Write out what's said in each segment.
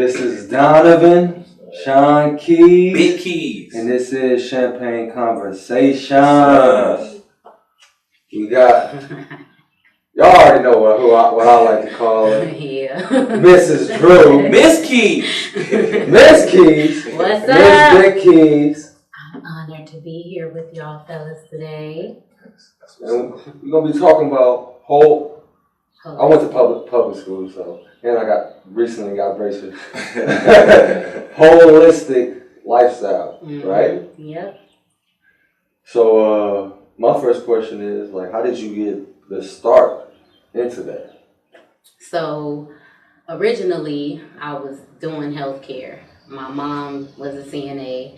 This is Donovan, Sean Keys, Big Keys, and this is Champaign Conversations. We got, y'all already know what I like to call her. Yeah. Mrs.Drew. Miss Keys. Miss Keys. What's Miss up? Big Keys. I'm honored to be here with y'all fellas today. And we're going to be talking about I went to public school, so, and I recently got braces. Holistic lifestyle, right? Yep. So, my first question is, like, how did you get the start into that? So, originally, I was doing healthcare. My mom was a CNA,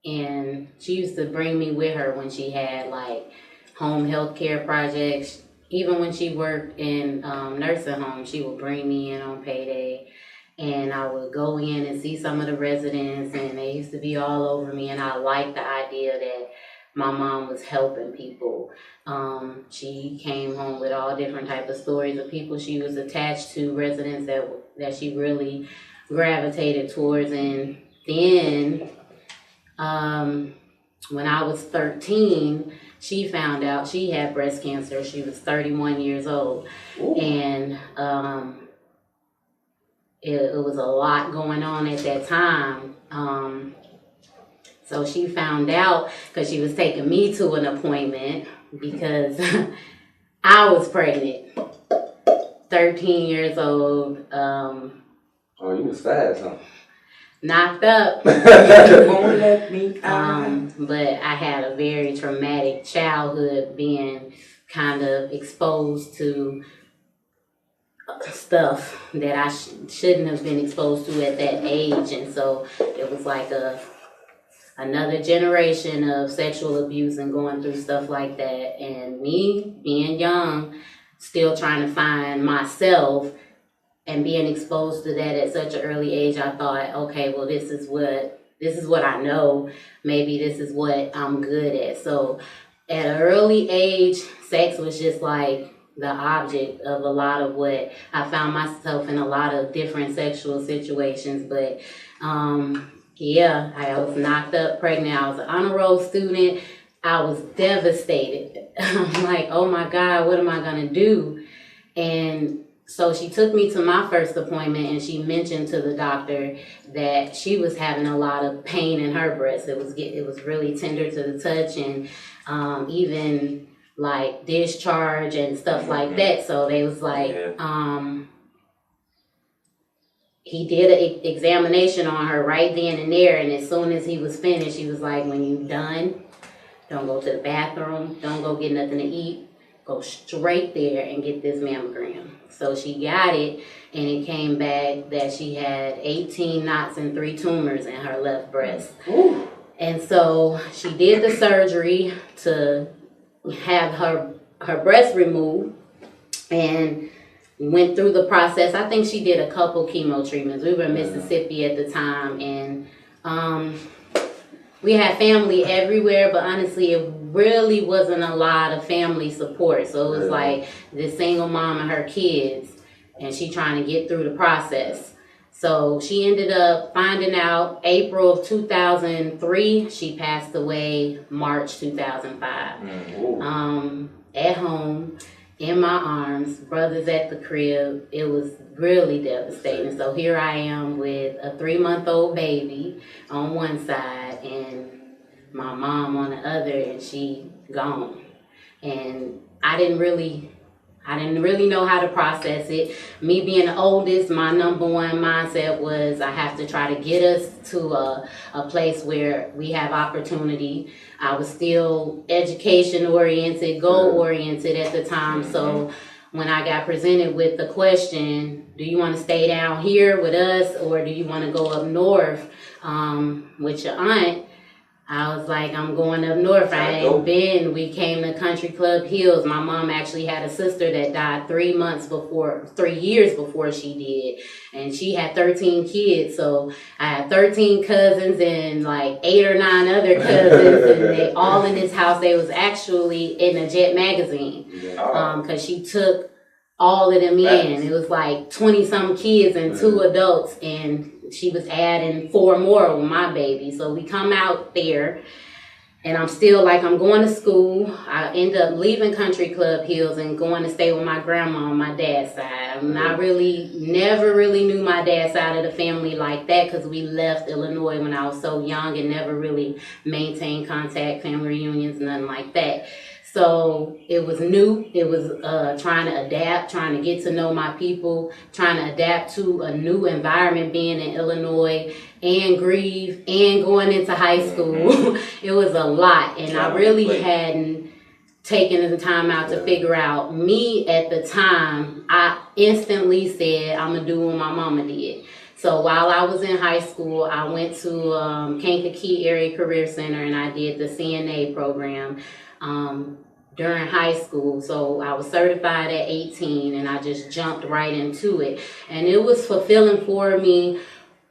and she used to bring me with her when she had, like, home healthcare projects. Even when she worked in nursing homes, she would bring me in on payday, and I would go in and see some of the residents, and they used to be all over me, and I liked the idea that my mom was helping people. She came home with all different types of stories of people she was attached to, residents that she really gravitated towards. And then when I was 13, she found out she had breast cancer. She was 31 years old. Ooh. And it was a lot going on at that time. So she found out because she was taking me to an appointment because I was pregnant, 13 years old. Oh, you was fast, huh? Knocked up. Won't let me out. But I had a very traumatic childhood, being kind of exposed to stuff that I shouldn't have been exposed to at that age. And so it was like another generation of sexual abuse and going through stuff like that. And me being young, still trying to find myself, and being exposed to that at such an early age, I thought, okay, well, this is what I know. Maybe this is what I'm good at. So at an early age, sex was just like the object of a lot of what I found myself in, a lot of different sexual situations. But yeah, I was knocked up pregnant. I was an honor roll student. I was devastated. I'm like, oh my God, what am I gonna do? And so she took me to my first appointment, and she mentioned to the doctor that she was having a lot of pain in her breast. It was really tender to the touch, and even like discharge and stuff like that. So they was like, he did an examination on her right then and there, and as soon as he was finished, he was like, when you done, don't go to the bathroom, don't go get nothing to eat, go straight there and get this mammogram. So she got it, and it came back that she had 18 knots and 3 tumors in her left breast. Ooh. And so she did the surgery to have her breast removed, and went through the process. I think she did a couple chemo treatments. We were in Mississippi at the time, and we had family everywhere, but honestly, it really wasn't a lot of family support. So it was like this single mom and her kids, and she trying to get through the process. So she ended up finding out April of 2003. She passed away March 2005. At home, in my arms, brothers at the crib. It was really devastating. So here I am with a 3-month-old baby on one side and my mom on the other, and she gone. And I didn't really know how to process it. Me being the oldest, my number one mindset was I have to try to get us to a place where we have opportunity. I was still education-oriented, goal-oriented at the time. So when I got presented with the question, do you want to stay down here with us or do you want to go up north with your aunt? I was like, I'm going up north. I ain't been. We came to Country Club Hills. My mom actually had a sister that died 3 years before she did. And she had 13 kids. So I had 13 cousins and like 8 or 9 other cousins. And they all in this house. They was actually in a Jet magazine. Because she took all of them in. It was like 20-something kids and 2 adults, and she was adding 4 more with my baby. So we come out there, and I'm still like, I'm going to school. I end up leaving Country Club Hills and going to stay with my grandma on my dad's side. Never really knew my dad's side of the family like that, because we left Illinois when I was so young and never really maintained contact, family reunions, nothing like that. So it was new. It was trying to adapt, trying to get to know my people, trying to adapt to a new environment, being in Illinois, and grieve, and going into high school. It was a lot, and I really hadn't taken the time out to figure out me at the time. I instantly said, I'm going to do what my mama did. So while I was in high school, I went to Kankakee Area Career Center, and I did the CNA program during high school. So I was certified at 18, and I just jumped right into it. And it was fulfilling for me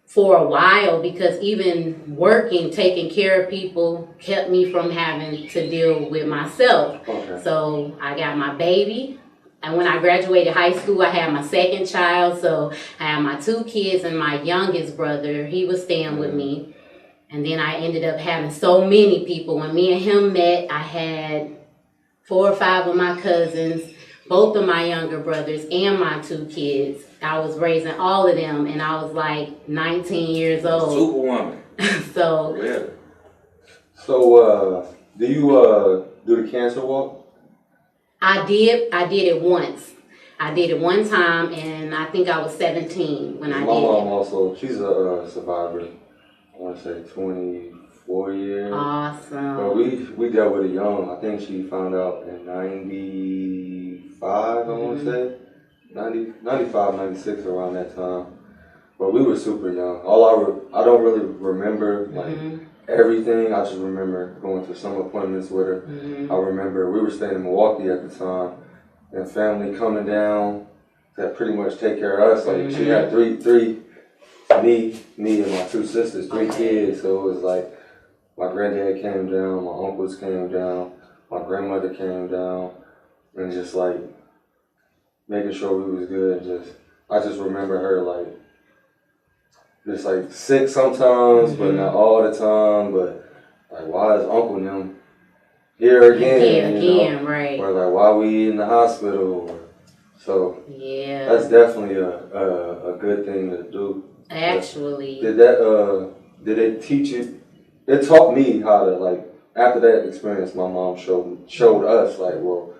for a while, because even working, taking care of people, kept me from having to deal with myself. Okay. So I got my baby. And when I graduated high school, I had my second child. So I had my 2 kids and my youngest brother. He was staying with me. And then I ended up having so many people. When me and him met, I had 4 or 5 of my cousins, both of my younger brothers, and my 2 kids. I was raising all of them, and I was like 19 years old. Superwoman. So. Yeah. So, do you do the cancer walk? I did it once. I did it one time, and I think I was 17 when I did it. My mom also, she's a survivor. I want to say 24 years. Awesome. But we dealt with it young. I think she found out in 95, I want to say. 95, 96, around that time. But we were super young. I don't really remember like everything. I just remember going to some appointments with her. I remember we were staying in Milwaukee at the time, and family coming down that pretty much take care of us. Like she had three, me and my 2 sisters, 3 kids. So it was like my granddad came down, my uncles came down, my grandmother came down, and just like making sure we was good. I just remember her like just like sick sometimes, but not all the time. But like, why is Uncle and them here again? You know? Right. Or like, why we in the hospital? So yeah, that's definitely a good thing to do. Actually, did they teach you? It taught me how to, like, after that experience, my mom showed us, like, well,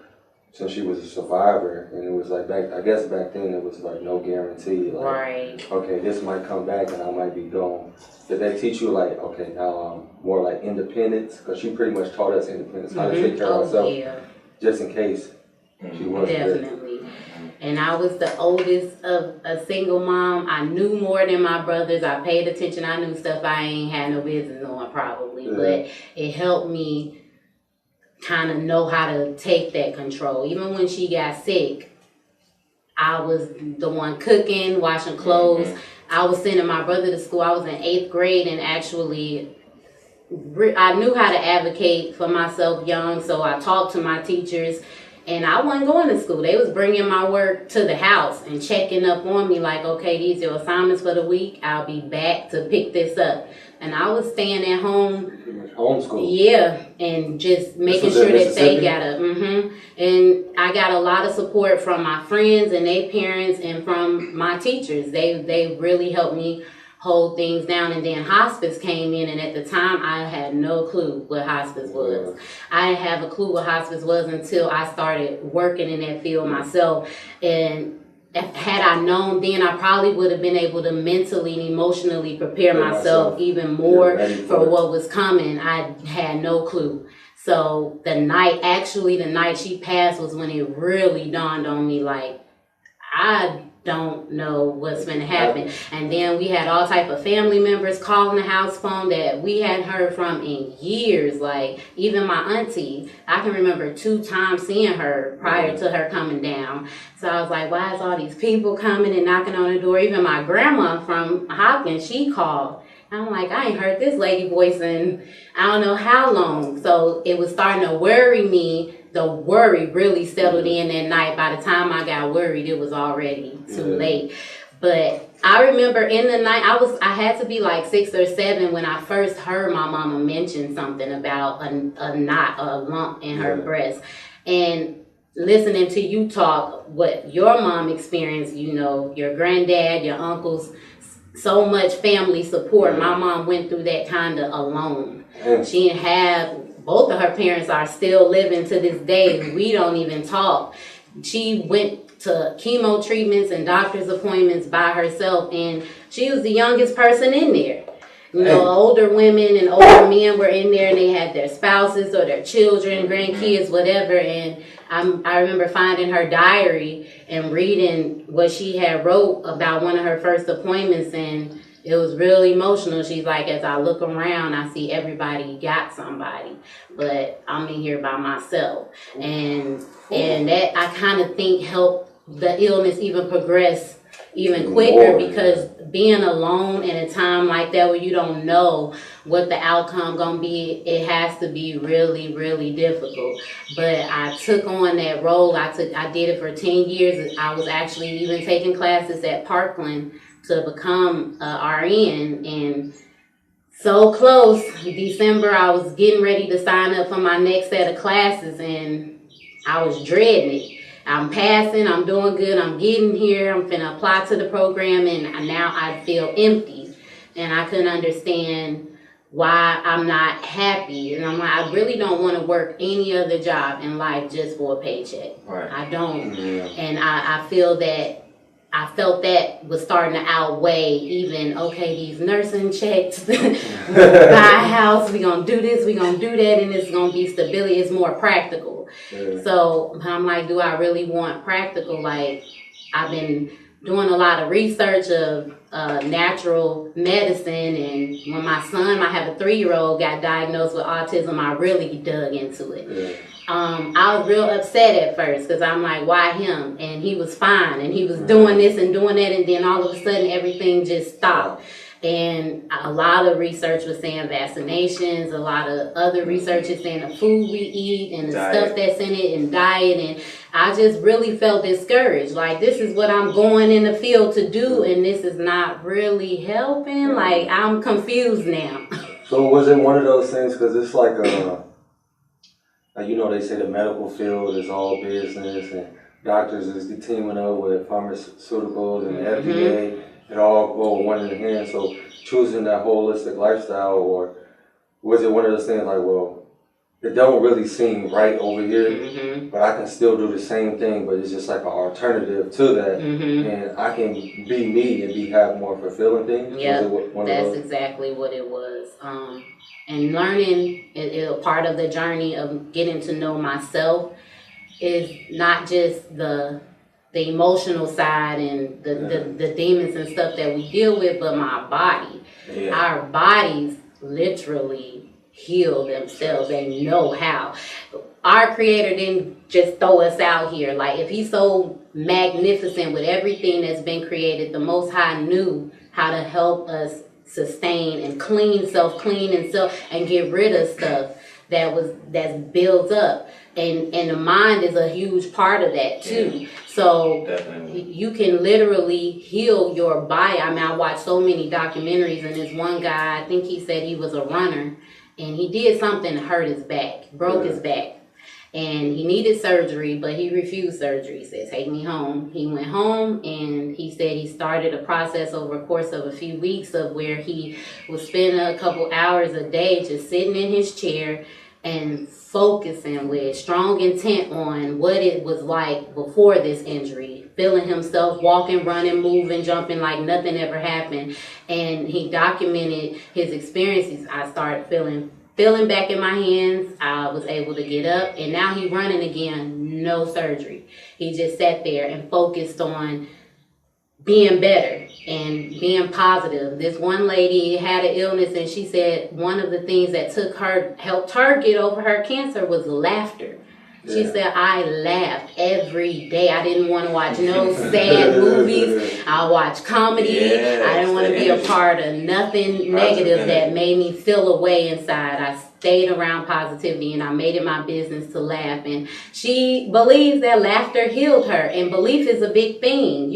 since she was a survivor, and it was like I guess back then it was like no guarantee, like, right. Okay, this might come back and I might be gone. Did they teach you, like, okay, now I'm more like independence? Because she pretty much taught us independence, how to take care of ourselves, just in case she wasn't definitely. And I was the oldest of a single mom. I knew more than my brothers. I paid attention. I knew stuff I ain't had no business on probably. Yeah. But it helped me kind of know how to take that control. Even when she got sick, I was the one cooking, washing clothes. I was sending my brother to school. I was in 8th grade, and actually I knew how to advocate for myself young. So I talked to my teachers. And I wasn't going to school. They was bringing my work to the house and checking up on me like, okay, these are your assignments for the week. I'll be back to pick this up. And I was staying at home. Homeschool. Yeah, and just making sure that they got And I got a lot of support from my friends and their parents and from my teachers. They really helped me hold things down. And then hospice came in, and at the time I had no clue what hospice was. I didn't have a clue what hospice was until I started working in that field myself. And had I known then, I probably would have been able to mentally and emotionally prepare myself even more for what was coming. I had no clue. So the night she passed was when it really dawned on me, like, I don't know what's going to happen. And then we had all type of family members calling the house phone that we hadn't heard from in years. Like, even my auntie, I can remember 2 times seeing her prior to her coming down. So I was like, why is all these people coming and knocking on the door? Even my grandma from Hopkins, she called I'm like, I ain't heard this lady voice in I don't know how long. So it was starting to worry me. The worry really settled in that night. By the time I got worried, it was already too late. But I remember in the night, I had to be like 6 or 7 when I first heard my mama mention something about a knot, a lump in her breast. And listening to you talk, what your mom experienced, you know, your granddad, your uncles, so much family support. My mom went through that kind of alone. She didn't have, both of her parents are still living to this day. We don't even talk. She went to chemo treatments and doctor's appointments by herself, and she was the youngest person in there. You know, older women and older men were in there, and they had their spouses or their children, grandkids, whatever. And I remember finding her diary and reading what she had wrote about one of her first appointments, and it was really emotional. She's like, as I look around, I see everybody got somebody, but I'm in here by myself. And that I kind of think helped the illness even progress even quicker, because being alone in a time like that where you don't know what the outcome gonna be, it has to be really, really difficult. But I took on that role. I did it for 10 years. I was actually even taking classes at Parkland to become a RN, and so close. December, I was getting ready to sign up for my next set of classes, and I was dreading it. I'm passing, I'm doing good, I'm getting here, I'm finna apply to the program, and now I feel empty. And I couldn't understand why I'm not happy. And I'm like, I really don't want to work any other job in life just for a paycheck. Right. I don't. And I felt that was starting to outweigh even, okay, these nursing checks, buy a house, we're going to do this, we're going to do that, and it's going to be stability. It's more practical. So I'm like, do I really want practical? Like, I've been doing a lot of research of natural medicine, and when my son, I have a 3-year-old, got diagnosed with autism, I really dug into it. I was real upset at first, because I'm like, why him? And he was fine, and he was doing this and doing that, and then all of a sudden everything just stopped. And a lot of research was saying vaccinations, a lot of other research is saying the food we eat and the stuff that's in it, and diet, and I just really felt discouraged. Like, this is what I'm going in the field to do, and this is not really helping. Like, I'm confused now. So was it one of those things, because it's like you know, they say the medical field is all business, and doctors is teaming up with pharmaceuticals and FDA. It all go one in hand. So choosing that holistic lifestyle, or was it one of those things like, well, it don't really seem right over here, but I can still do the same thing, but it's just like an alternative to that, and I can be me and have more fulfilling things? Yeah, that's exactly what it was. And learning is part of the journey of getting to know myself. Is not just the emotional side and the demons and stuff that we deal with, but my body. Our bodies literally heal themselves. They know how. Our Creator didn't just throw us out here. Like, if He's so magnificent with everything that's been created, the Most High knew how to help us sustain and self-clean and get rid of stuff that builds up. And the mind is a huge part of that too. So you can literally heal your body. I mean, I watched so many documentaries, and this one guy, I think he said he was a runner, and he did something to hurt his back, broke his back. And he needed surgery, but he refused surgery. He said, take me home. He went home, and he said he started a process over a course of a few weeks of where he would spend a couple hours a day just sitting in his chair and focusing with strong intent on what it was like before this injury, feeling himself walking, running, moving, jumping like nothing ever happened. And he documented his experiences. I started feeling back in my hands. I was able to get up, and now he's running again, no surgery. He just sat there and focused on being better and being positive. This one lady had an illness, and she said one of the things that helped her get over her cancer was laughter. She said, I laughed every day. I didn't want to watch no sad movies. I watched comedy. I didn't want to be a part of nothing negative that made me feel away inside. I stayed around positivity and I made it my business to laugh. And she believes that laughter healed her. And belief is a big thing.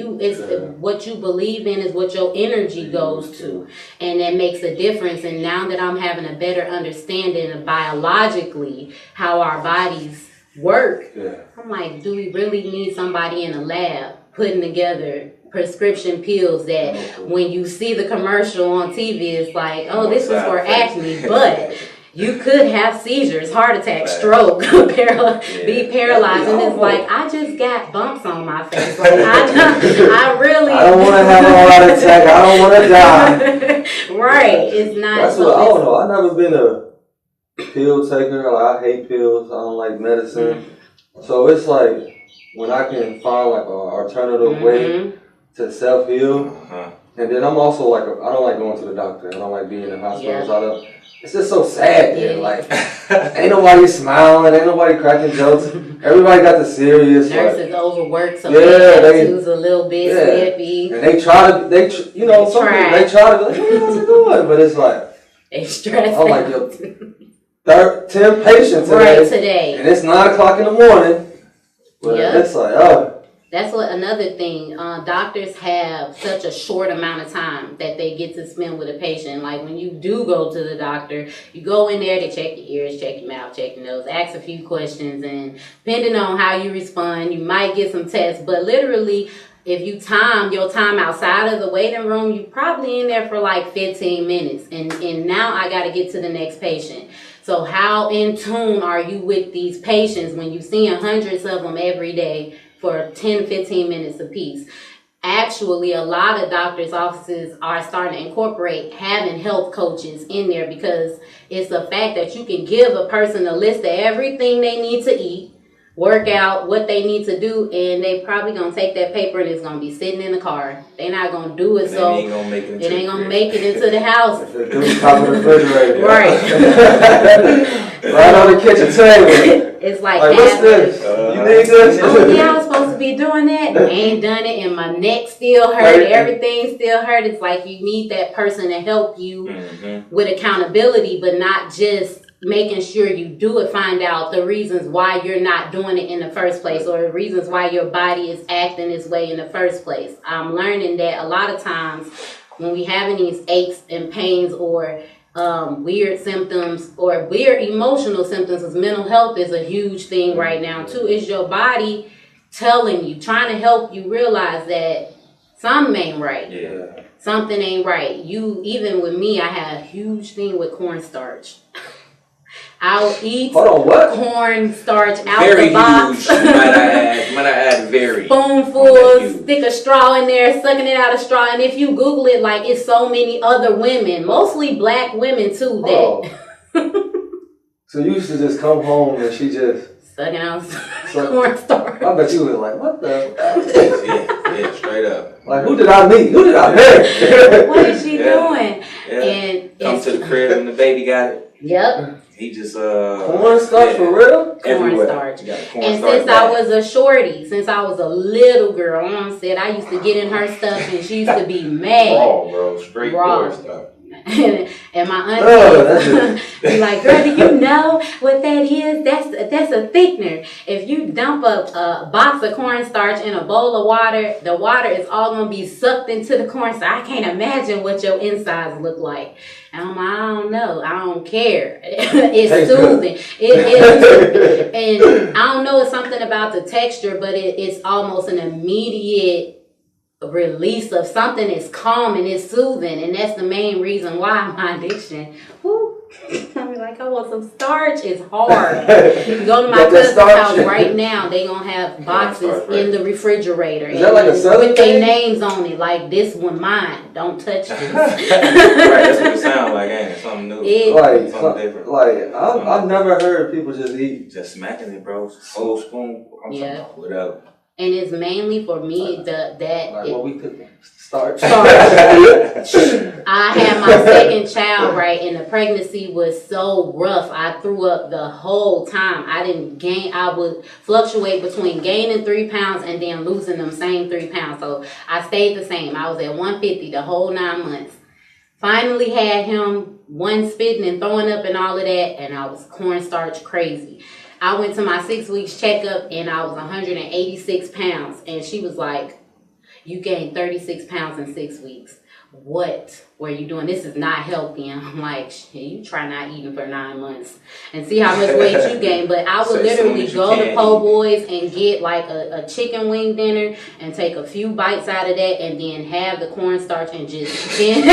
What you believe in is what your energy goes to. And that makes a difference. And now that I'm having a better understanding of biologically how our bodies work, I'm like, do we really need somebody in a lab putting together prescription pills that when you see the commercial on TV, it's like, oh, this is for acne, but you could have seizures, heart attack, stroke, be paralyzed, and it's like, I just got bumps on my face. Like, I really... I don't want to have a heart attack. I don't want to die. Right. It's not... That's what, I don't know. I've never been a pill taker. Like, I hate pills. I don't like medicine. So it's like, when I can find like an alternative way to self-heal. And then I'm also like, I don't like going to the doctor. I don't like being in hospitals. It's just so sad there. Like, ain't nobody smiling, ain't nobody cracking jokes. Everybody got the serious. Nurses overworked, so their attitude's a little bit snippy. And they try to, they try to be like, hey, how's it doing? But it's like, they stress. I'm like, yo, 10 patients today. And it's 9 o'clock in the morning. But it's like, oh. That's another thing. Doctors have such a short amount of time that they get to spend with a patient. Like when you do go to the doctor, you go in there, they check your ears, check your mouth, check your nose, ask a few questions, and depending on how you respond, you might get some tests. But literally, if you time your time outside of the waiting room, you probably in there for like 15 minutes. And now I got to get to the next patient. So how in tune are you with these patients when you're seeing hundreds of them every day for 10, 15 minutes apiece? Actually, a lot of doctors' offices are starting to incorporate having health coaches in there because it's the fact that you can give a person a list of everything they need to eat, work out, what they need to do, and they probably going to take that paper and it's going to be sitting in the car. They're not going to do it, so it ain't going to make it into the house. Top of the refrigerator. Right. Right on the kitchen table. It's like what's this? You need this? Oh, yeah, I was supposed to be doing that. I ain't done it, and my neck still hurt. Everything still hurt. It's like you need that person to help you with accountability, but not just making sure you do it. Find out the reasons why you're not doing it in the first place, or the reasons why your body is acting this way in the first place. I'm learning that a lot of times when we having these aches and pains or weird symptoms or weird emotional symptoms, because mental health is a huge thing right now too, is your body telling you, trying to help you realize that something ain't right. Something ain't right. Even with me, I had a huge thing with cornstarch. I'll eat cornstarch out very the box. Huge. Might I add very. Spoonfuls, stick a straw in there, sucking it out of straw. And if you Google it, like, it's so many other women, mostly black women too, that. So you used to just come home and she just sucking out cornstarch. I bet you was like, what the? Yeah, straight up. Like, who did I meet? Who did I marry? What is she doing? Yeah. And come to the crib and the baby got it. Yep. He just cornstarch for real? Cornstarch. And since I was a shorty, since I was a little girl, Mom said I used to get in her stuff and she used to be mad. Raw, bro. Straight cornstarch. And my auntie be like, girl, do you know what that is? That's a thickener. If you dump a box of cornstarch in a bowl of water, the water is all going to be sucked into the cornstarch. I can't imagine what your insides look like. And I'm like, I don't know. I don't care. It's soothing. It is. And I don't know, it's something about the texture, but it's almost an immediate release of something that's calm and it's soothing, and that's the main reason why my addiction. I'm like, I want some starch. It's hard. You go to my cousin's house right now, they gonna have boxes in the refrigerator. Is that like a Southern with their names on it, like, this one mine. Don't touch this. Right, that's what it sounds like, ain't it? Something new. Something different. Like, I've never heard people just eat. Just smacking it, bro. Whole spoon. I'm talking about whatever. And it's mainly for me we could start. I had my second child, right, and the pregnancy was so rough. I threw up the whole time. I didn't gain. I would fluctuate between gaining 3 pounds and then losing them same 3 pounds. So I stayed the same. I was at 150 the whole 9 months. Finally had him one spitting and throwing up and all of that, and I was cornstarch crazy. I went to my 6 weeks checkup and I was 186 pounds. And she was like, you gained 36 pounds in 6 weeks. What were you doing? This is not healthy. And I'm like, you try not eating for 9 months and see how much weight you gain. But I would literally go to Po' Boys and get like a chicken wing dinner and take a few bites out of that and then have the cornstarch and just finish the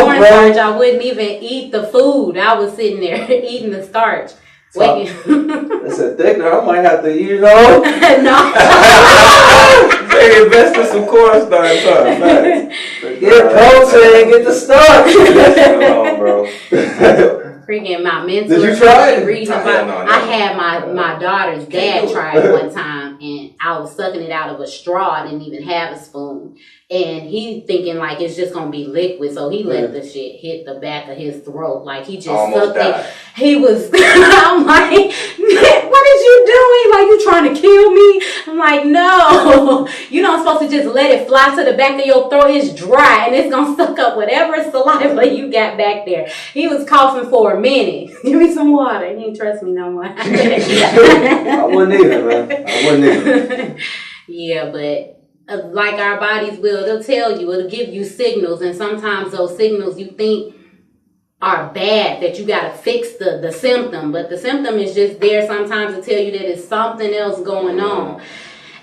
cornstarch. I wouldn't even eat the food. I was sitting there eating the starch. It's a thickener. I might have to, No. They invest in some cornstarch. Get protein, get the starch. Come on, bro. Freaking my mentor. Did you try it? I had my daughter's dad try it one time, and I was sucking it out of a straw. I didn't even have a spoon. And he thinking like it's just gonna be liquid, so he let the shit hit the back of his throat. Like he just sucked it. He was I'm like, what is you doing? Like you trying to kill me? I'm like, no. You're not supposed to just let it fly to the back of your throat. It's dry and it's gonna suck up whatever saliva you got back there. He was coughing for a minute. Give me some water. He didn't trust me no more. I wouldn't either, man. I wouldn't either. Yeah, but like our bodies it'll tell you, it'll give you signals, and sometimes those signals you think are bad, that you got to fix the symptom, but the symptom is just there sometimes to tell you that it's something else going on.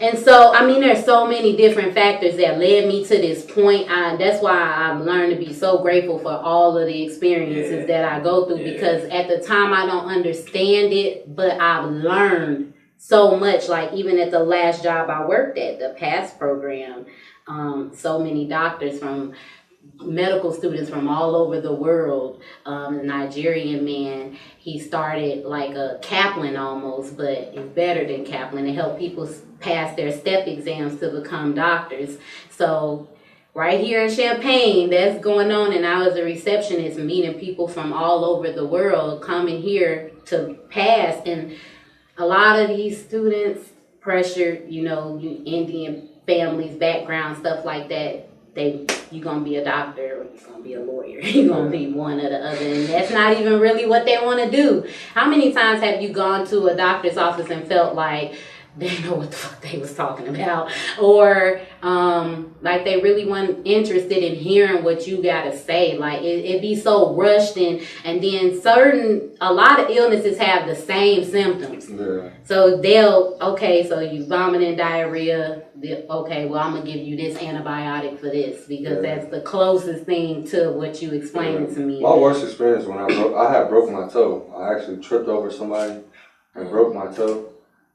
And so, I mean, there's so many different factors that led me to this point. That's why I've learned to be so grateful for all of the experiences that I go through, because at the time I don't understand it, but I've learned so much. Like even at the last job I worked at, the PASS program, so many doctors from medical students from all over the world. A Nigerian man, he started like a Kaplan almost, but it's better than Kaplan. It helped people pass their step exams to become doctors. So right here in Champaign, that's going on, and I was a receptionist meeting people from all over the world coming here to pass. And a lot of these students pressured, Indian families, background, stuff like that. You're going to be a doctor or you're going to be a lawyer. You're going to be one or the other. And that's not even really what they want to do. How many times have you gone to a doctor's office and felt like they didn't know what the fuck they was talking about? Or like they really weren't interested in hearing what you got to say. Like it be so rushed. And then a lot of illnesses have the same symptoms. Yeah. So so you vomiting, diarrhea. Okay, well, I'm going to give you this antibiotic for this because that's the closest thing to what you explained to me. My worst experience when I had broke my toe. I actually tripped over somebody and broke my toe.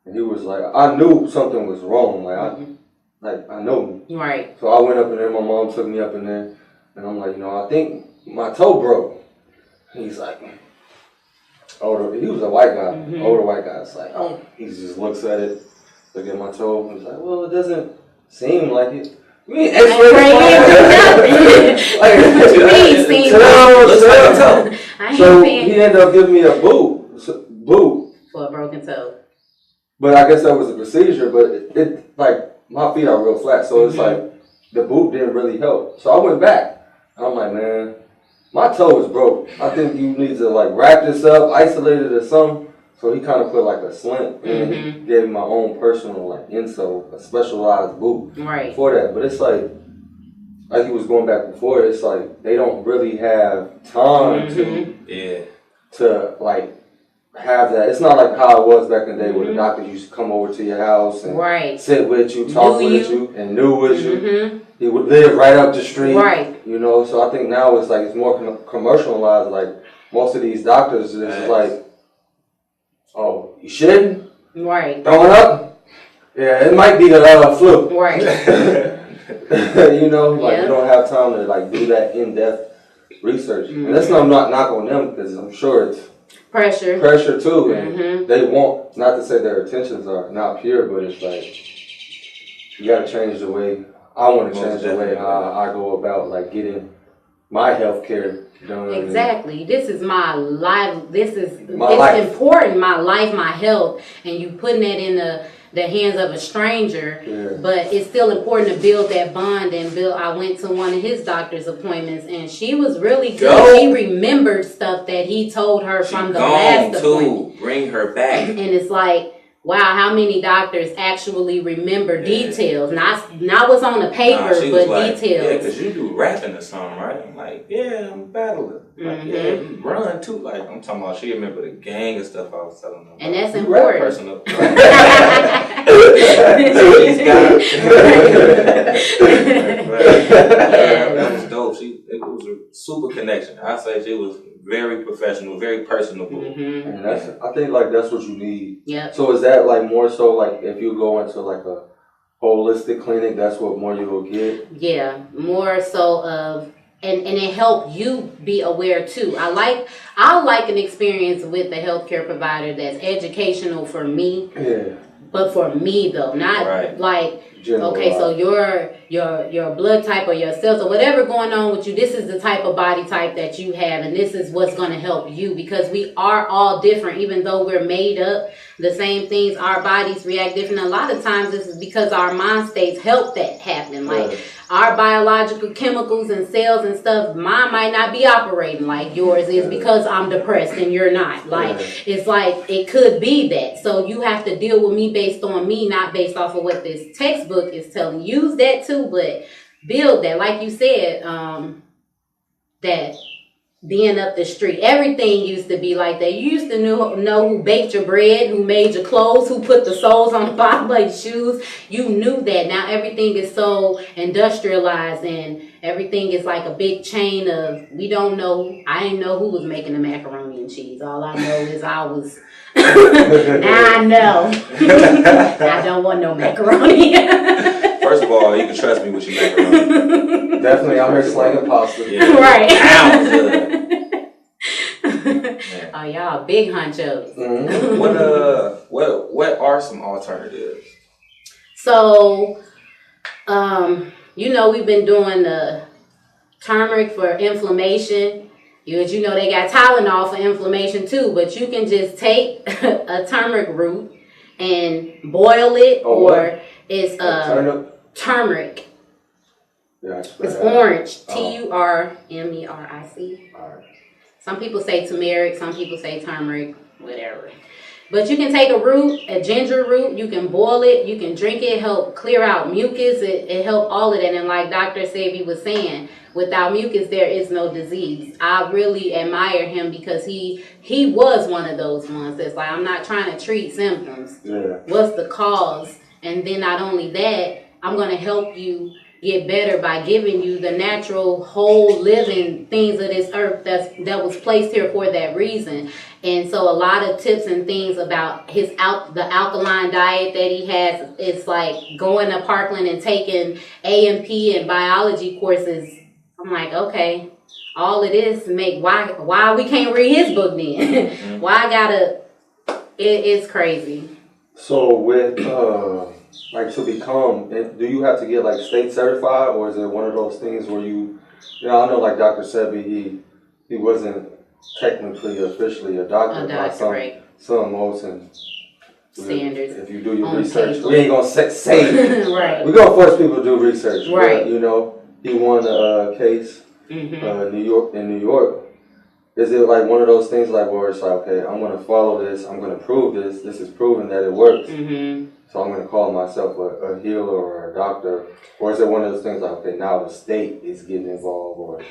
And he was like, I knew something was wrong. Like, I know. Right. So I went up in there. My mom took me up in there. And I'm like, I think my toe broke. He's like, he was a white guy, older white guy. It's like, he just looks at it, look at my toe. He's like, well, it doesn't seem like it. You ain't x-ray So he ended up giving me a boot for a broken toe. But I guess that was a procedure, but it like, my feet are real flat, so it's like, the boot didn't really help. So I went back. I'm like, man, my toe is broke. I think you need to like wrap this up, isolate it or something. So he kind of put like a slant and gave me my own personal like insole, a specialized boot for that. But it's like he was going back before, it's like they don't really have time to like have that. It's not like how it was back in the day where the doctor used to come over to your house and sit with you, talk with you, and knew with you. He would live right up the street. So I think now it's like it's more commercialized. Like most of these doctors is like, oh, you shitting? Right. Throwing up? Yeah, it might be the flu. Right. You don't have time to like do that in-depth research. And that's not knock on them because I'm sure pressure too, and they want, not to say their intentions are not pure, but it's like you got to change the way. I want to change the way how I go about like getting my health care done. Exactly. This is my life. It's important. My life, my health, and you putting that in the hands of a stranger. Yeah. But it's still important to build that bond and build. I went to one of his doctor's appointments, and she was really good. She remembered stuff that he told her from the last appointment. Bring her back. And it's like, wow, how many doctors actually remember details? Not what's on the paper, but like, details. Yeah, because you do rapping or something, right? I'm like, yeah, I'm a battler. Like, yeah, you run too. Like, I'm talking about, she remember the gang and stuff I was telling them. And that's important. Personal. That was dope. It was a super connection. I say she was very professional, very personable. And I think like that's what you need. Yeah. So is that like more so like if you go into like a holistic clinic, that's what more you will get? Yeah, more so of and it helped you be aware too. I like an experience with a healthcare provider that's educational for me. Yeah. But for me though, not like general, okay, so your blood type or your cells or whatever going on with you, this is the type of body type that you have, and this is what's going to help you, because we are all different. Even though we're made up the same things, our bodies react different. A lot of times this is because our mind states help that happen. Like our biological chemicals and cells and stuff, mine might not be operating like yours is because I'm depressed and you're not. Like it's like it could be that. So you have to deal with me based on me, not based off of what this textbook is telling. Use that too, but build that. Like you said, that being up the street, everything used to be like that. You used to know who baked your bread, who made your clothes, who put the soles on the bottom of your shoes. You knew that. Now everything is so industrialized and everything is like a big chain of, we don't know. I didn't know who was making the macaroni and cheese. All I know is I was, now I know. I don't want no macaroni. First of all, you can trust me with your macaroni. Definitely, I'm here slanging pasta. Yeah. Right. Oh, y'all big honchos. What are some alternatives? So, we've been doing the turmeric for inflammation. You know they got Tylenol for inflammation too, but you can just take a turmeric root and boil it, or it's turmeric. It's orange. Turmeric. Some people say turmeric, some people say turmeric, whatever. But you can take a ginger root, you can boil it, you can drink it, help clear out mucus, it help all of that. And like Dr. Sebi was saying, without mucus, there is no disease. I really admire him because he was one of those ones that's like, I'm not trying to treat symptoms. Yeah. What's the cause? And then not only that, I'm going to help you get better by giving you the natural, whole, living things of this earth that was placed here for that reason. And so a lot of tips and things about the alkaline diet that he has, it's like going to Parkland and taking A&P and biology courses. I'm like, okay, all it is make why we can't read his book then? Why I gotta? It's crazy. So with to become, do you have to get like state certified, or is it one of those things where I know like Dr. Sebi, he wasn't technically officially a doctor by some Moulton standards. If you do your research, we ain't gonna say right. We're gonna force people to do research, right? But, he won a case in New York. Is it like one of those things like where it's like, okay, I'm gonna follow this, I'm gonna prove this. This is proven that it works. So I'm gonna call myself a healer or a doctor, or is it one of those things like, okay, now the state is getting involved, or?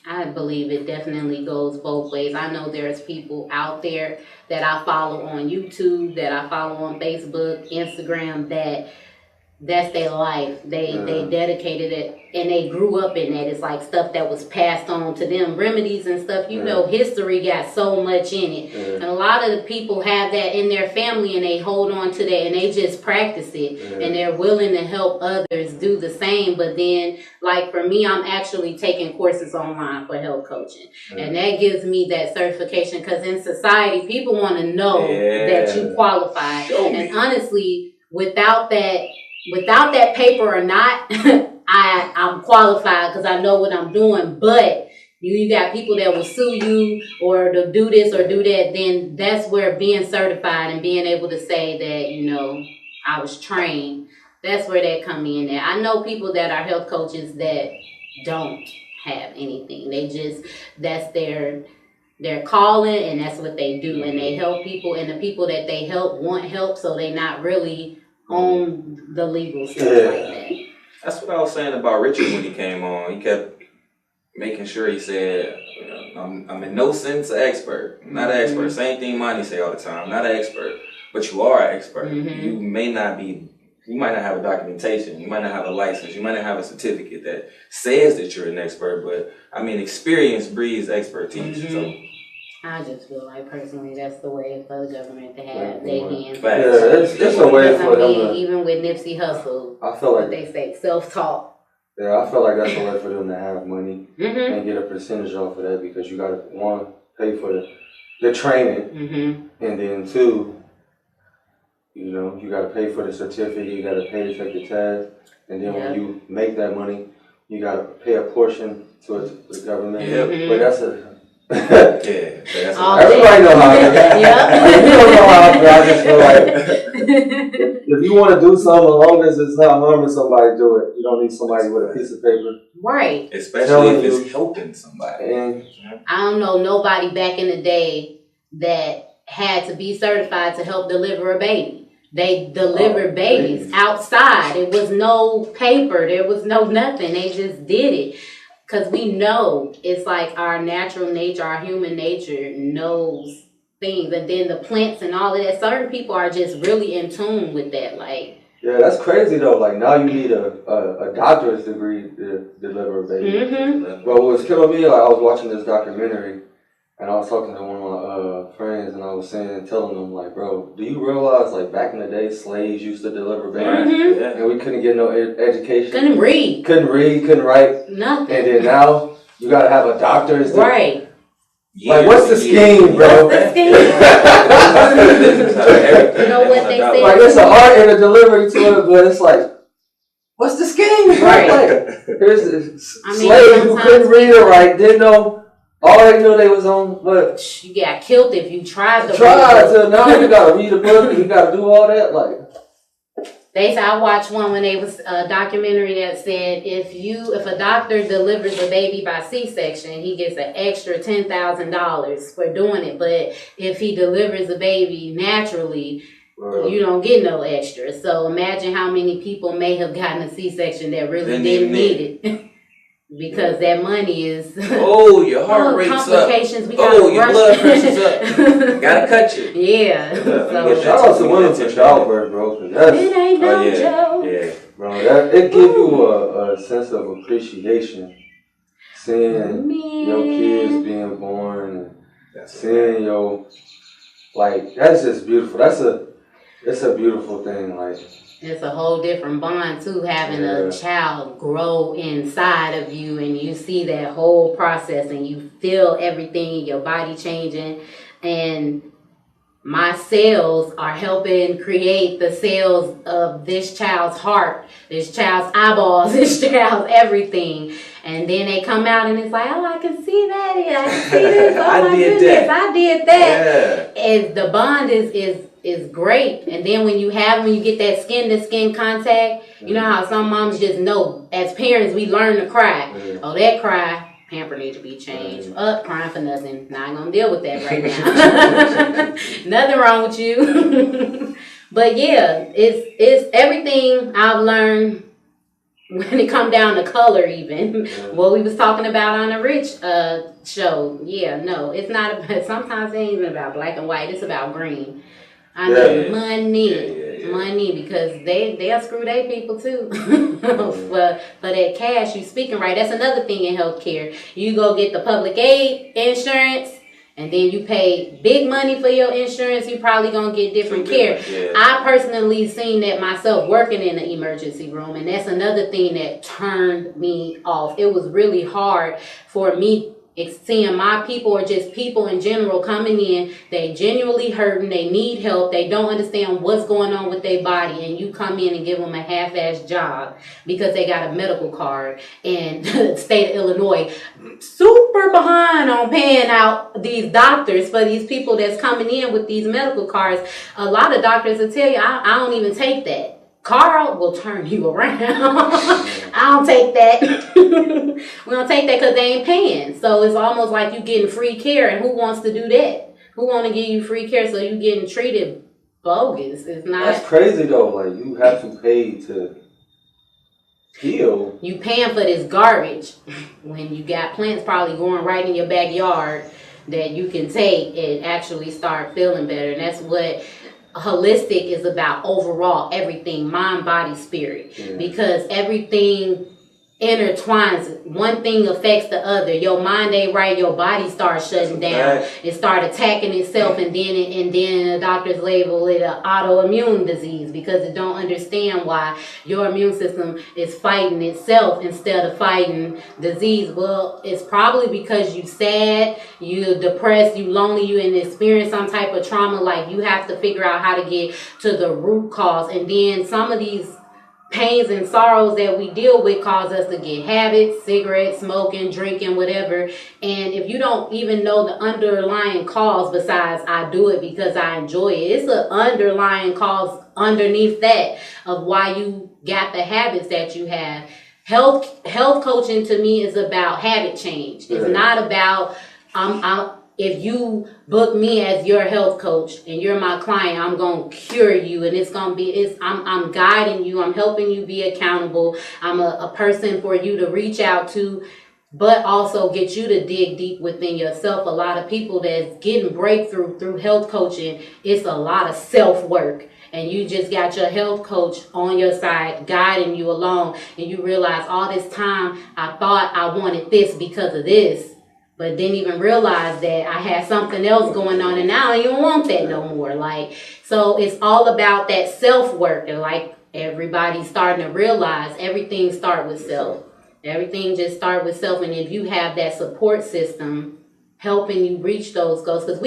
I believe it definitely goes both ways. I know there's people out there that I follow on YouTube, that I follow on Facebook, Instagram, that that's their life. They dedicated it and they grew up in that. It's like stuff that was passed on to them, remedies and stuff. You know, history got so much in it. And a lot of the people have that in their family and they hold on to that and they just practice it. And they're willing to help others do the same. But then, like for me, I'm actually taking courses online for health coaching. And that gives me that certification because in society, people want to know that you qualify. And honestly, without that paper or not, I'm qualified because I know what I'm doing. But you got people that will sue you or to do this or do that. Then that's where being certified and being able to say that, you know, I was trained. That's where that come in there. I know people that are health coaches that don't have anything. They just, that's their calling and that's what they do. And they help people and the people that they help want help. So they not really on the legal stuff like that. That's what I was saying about Richard when he came on. He kept making sure he said, you know, I'm in no sense an expert. I'm not an expert. Same thing Monty say all the time. I'm not an expert, but you are an expert. You may not be, you might not have a documentation. You might not have a license. You might not have a certificate that says that you're an expert, but I mean, experience breeds expertise. So I just feel like personally that's the way for the government to have their hands. Yeah, it's a way for them to, even with Nipsey Hussle, I feel like they say self-taught. Yeah, I feel like that's a way for them to have money and get a percentage off of that because you gotta one, pay for the training and then two, you know, you gotta pay for the certificate, you gotta pay to take the test, and then when you make that money, you gotta pay a portion to the government. But that's everybody know how it is. You don't know how it is. I just feel like if you want to do something, as long as it's not harming somebody, do it. You don't need somebody with a piece of paper. Right. Especially if it's helping somebody. And I don't know nobody back in the day that had to be certified to help deliver a baby. They delivered babies outside. There was no paper. There was no nothing. They just did it. Because we know it's like our natural nature, our human nature knows things. And then the plants and all of that. Certain people are just really in tune with that. Like, yeah, that's crazy though. Like now you need a doctorate degree to deliver a baby. But what was killing me, like I was watching this documentary and I was talking to one of my friends and I was telling them like, bro, do you realize like back in the day slaves used to deliver babies and we couldn't get no education. Couldn't read, couldn't write. Nothing. And then now you gotta have a doctorate. Right. Like what's the scheme, bro? What's the scheme? You know what they say? Like it's an art and a delivery to it, but it's like, what's the scheme? Right. Like, there's slaves who couldn't read or write, didn't know. All they knew they was on what? You got killed if you tried to now you gotta read a book and you gotta do all that. Like they said, I watched one when they was a documentary that said if a doctor delivers a baby by C-section, he gets an extra $10,000 for doing it. But if he delivers a baby naturally, you don't get no extra. So imagine how many people may have gotten a C-section that really didn't need it. Because that money is your heart rate's complications. up. We gotta your blood pressure's up. Gotta cut you. Yeah. So shout out to women for childbirth, bro. It ain't no joke. Yeah, bro. It gives you a sense of appreciation, seeing your kids being born, and seeing your that's just beautiful. It's a beautiful thing, like. It's a whole different bond too, having a child grow inside of you and you see that whole process and you feel everything in your body changing. And my cells are helping create the cells of this child's heart, this child's eyeballs, this child's everything. And then they come out and it's like, oh, I can see that. I can see this. Oh, I did that. Yeah. And the bond is great. And then when you get that skin to skin contact, you know how some moms just know, as parents, we learn to cry. Oh, that cry, pamper needs to be changed. Crying for nothing. Not gonna deal with that right now. Nothing wrong with you. But yeah, it's everything I've learned when it come down to color even. What we was talking about on the Rich show. Yeah, no, it's not about, sometimes it ain't even about black and white, it's about green. I need money. money, because they'll screw their people too for that cash. You speaking right. That's another thing in healthcare. You go get the public aid insurance, and then you pay big money for your insurance. You probably gonna get different care. Yeah. I personally seen that myself working in the emergency room, and that's another thing that turned me off. It was really hard for me seeing my people, or just people in general, coming in, they genuinely hurting, they need help, they don't understand what's going on with their body, and you come in and give them a half-ass job because they got a medical card. And the state of Illinois super behind on paying out these doctors for these people that's coming in with these medical cards. A lot of doctors will tell you, I don't even take that. Carl will turn you around. I don't take that. We don't take that because they ain't paying. So it's almost like you getting free care, and who wants to do that? Who want to give you free care so you getting treated bogus? It's not. That's crazy though. Like, you have to pay to heal. You paying for this garbage when you got plants probably growing right in your backyard that you can take and actually start feeling better. And that's what holistic is about overall, everything, mind, body, spirit. Yeah. Because everything intertwines. One thing affects the other. Your mind ain't right, your body starts shutting down. It starts attacking itself, and then the doctors label it an autoimmune disease because it don't understand why your immune system is fighting itself instead of fighting disease. Well, it's probably because you sad, you depressed, you lonely, you experience some type of trauma. Like, you have to figure out how to get to the root cause, and then some of these pains and sorrows that we deal with cause us to get habits, cigarettes, smoking, drinking, whatever. And if you don't even know the underlying cause, besides I do it because I enjoy it, it's an underlying cause underneath that of why you got the habits that you have. Health coaching to me is about habit change. It's not about if you book me as your health coach and you're my client, I'm going to cure you, and I'm guiding you. I'm helping you be accountable. I'm a person for you to reach out to, but also get you to dig deep within yourself. A lot of people that's getting breakthrough through health coaching, it's a lot of self-work. And you just got your health coach on your side guiding you along, and you realize all this time I thought I wanted this because of this, but didn't even realize that I had something else going on, and now I don't even want that no more. Like, so it's all about that self-work, and like everybody's starting to realize everything starts with self. Everything just starts with self, and if you have that support system helping you reach those goals, because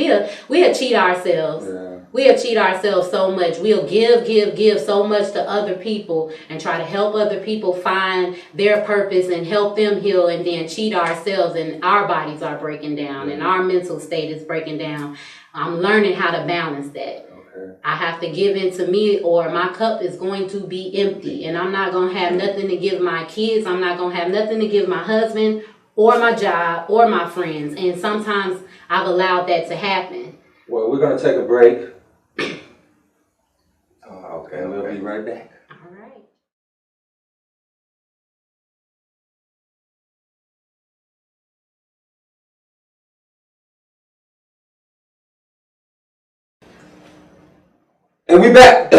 we'll cheat ourselves. Yeah. We'll cheat ourselves so much. We'll give so much to other people and try to help other people find their purpose and help them heal, and then cheat ourselves, and our bodies are breaking down and our mental state is breaking down. I'm learning how to balance that. Okay. I have to give in to me, or my cup is going to be empty, and I'm not going to have nothing to give my kids. I'm not going to have nothing to give my husband or my job or my friends. And sometimes I've allowed that to happen. Well, we're going to take a break. Okay, we'll be right back. All right. And we back.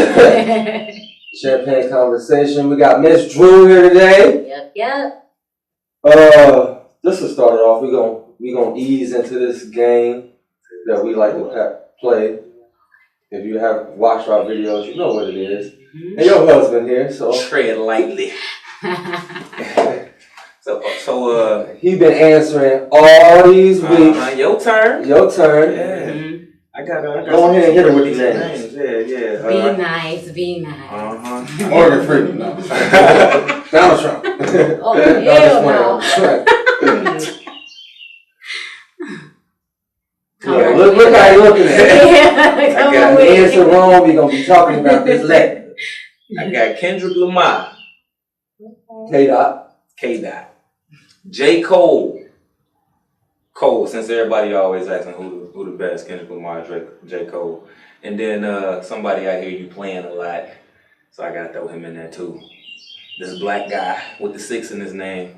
Champaign Conversation. We got Miss Drew here today. Yep. Just to start it off, we're gonna ease into this game that we like to play. If you have watched our videos, you know what it is. Mm-hmm. And your husband here, so tread lightly. So he been answering all these weeks. Your turn. Your turn. Yeah. Mm-hmm. I got go ahead and hit her with these names. Yeah. Be nice. Morgan Freeman. No. Donald Trump. Oh, hell no. Yeah, look how you looking at it. I got answer wrong. We're gonna be talking about this later. I got Kendrick Lamar. K-Dot. J. Cole, since everybody always asking who the best, Kendrick Lamar, J. Cole. And then somebody I hear you playing a lot, so I gotta throw him in there too. This black guy with the 6 in his name.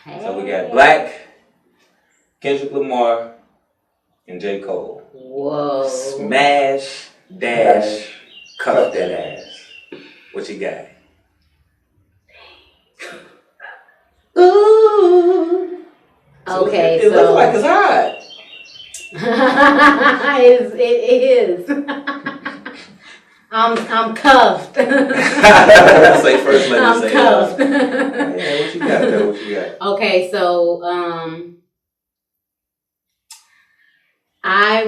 Hey. So we got Black, Kendrick Lamar, and J. Cole. Whoa. Smash, dash, cuff that ass. What you got? Ooh. Okay, it looks like it's hot. it is. I'm cuffed. Say first, let me I'm say cuffed. Yeah, what you got though? What you got? Okay, so I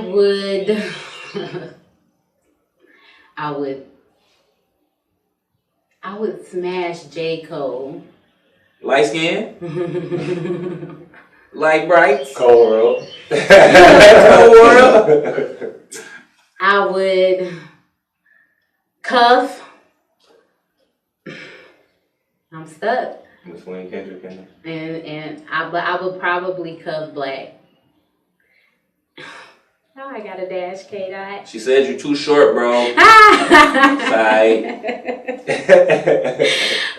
would smash J. Cole. Light skin? Light brights? Cold world. Cold world? I would cuff. I'm stuck. Between Kendrick And I would probably cuff Black. Oh, I got a dash, K-Dot. She said you too short, bro. Side.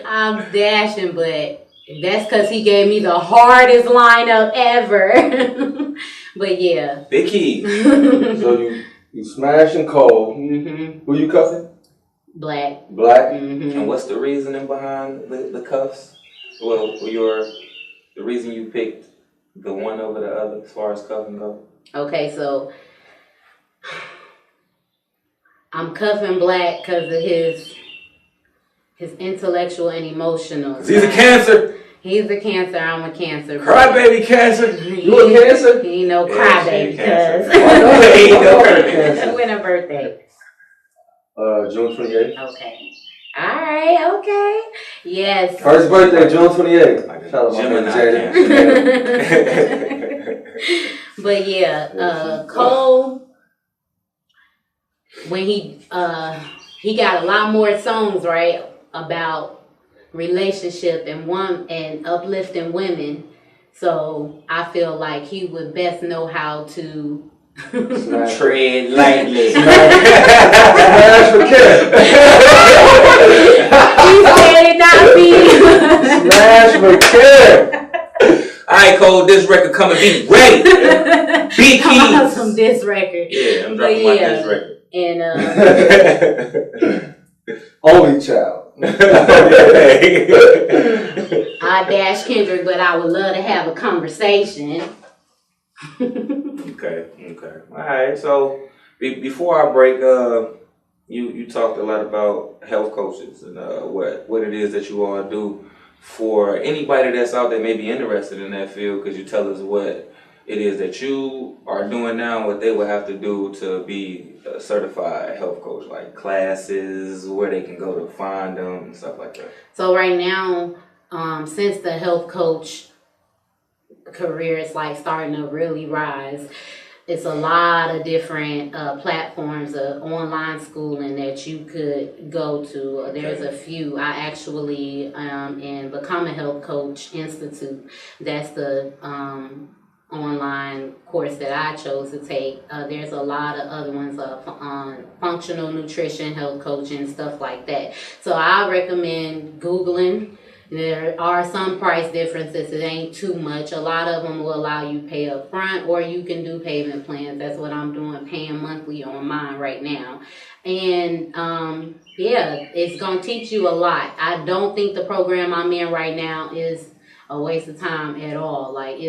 I'm dashing, but that's because he gave me the hardest lineup ever. But yeah. Big key. So you smashing Cole. Mm-hmm. Who you cuffing? Black. Black. Mm-hmm. And what's the reasoning behind the cuffs? Well, the reason you picked the one over the other as far as cuffing goes? Okay, so I'm cuffing Black because of his intellectual and emotional. 'Cause he's a Cancer. He's a Cancer. I'm a Cancer. Crybaby Cancer. You a Cancer? He ain't no Yeah, crybaby. she a Cancer. Cause He ain't no Cancer. when her birthday? June 28th. Okay. All right. Okay. Yes. First birthday, June 28th. Like a Shout out my Gemini man Jaden. But yeah, Cole, when he got a lot more songs, right, about relationship and uplifting women. So I feel like he would best know how to tread lightly. Smash for Kim. He said it not me. Smash for Kim. Alright, Cole, this record coming. Be ready. Be Come on, keys. some diss record. Yeah, I'm dropping my diss record. And Only child. I dash Kendrick, but I would love to have a conversation. Okay. Alright, so before I break, you talked a lot about health coaches and what it is that you all do. For anybody that's out there may be interested in that field, could you tell us what it is that you are doing now and what they would have to do to be a certified health coach, like classes, where they can go to find them and stuff like that? So right now, since the health coach career is like starting to really rise, it's a lot of different platforms of online schooling that you could go to. There's a few. I actually in Become a Health Coach Institute. That's the online course that I chose to take. There's a lot of other ones on functional nutrition, health coaching, stuff like that. So I recommend Googling. There are some price differences. It ain't too much. A lot of them will allow you pay up front, or you can do payment plans. That's what I'm doing, paying monthly on mine right now. And yeah, it's going to teach you a lot. I don't think the program I'm in right now is a waste of time at all. Like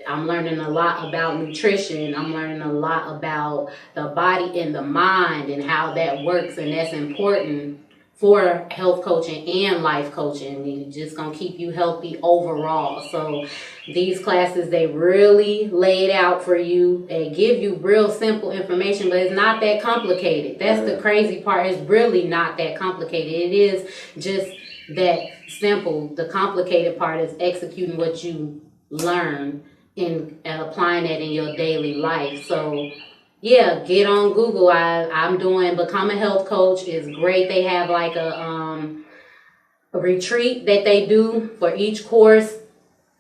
I'm learning a lot about nutrition. I'm learning a lot about the body and the mind and how that works, and that's important for health coaching and life coaching. It's just gonna keep you healthy overall. So these classes, they really lay it out for you. They give you real simple information, but it's not that complicated. That's the crazy part. It's really not that complicated. It is just that simple. The complicated part is executing what you learn and applying that in your daily life. So yeah, get on Google. I'm doing Become a Health Coach. It's great. They have like a retreat that they do for each course.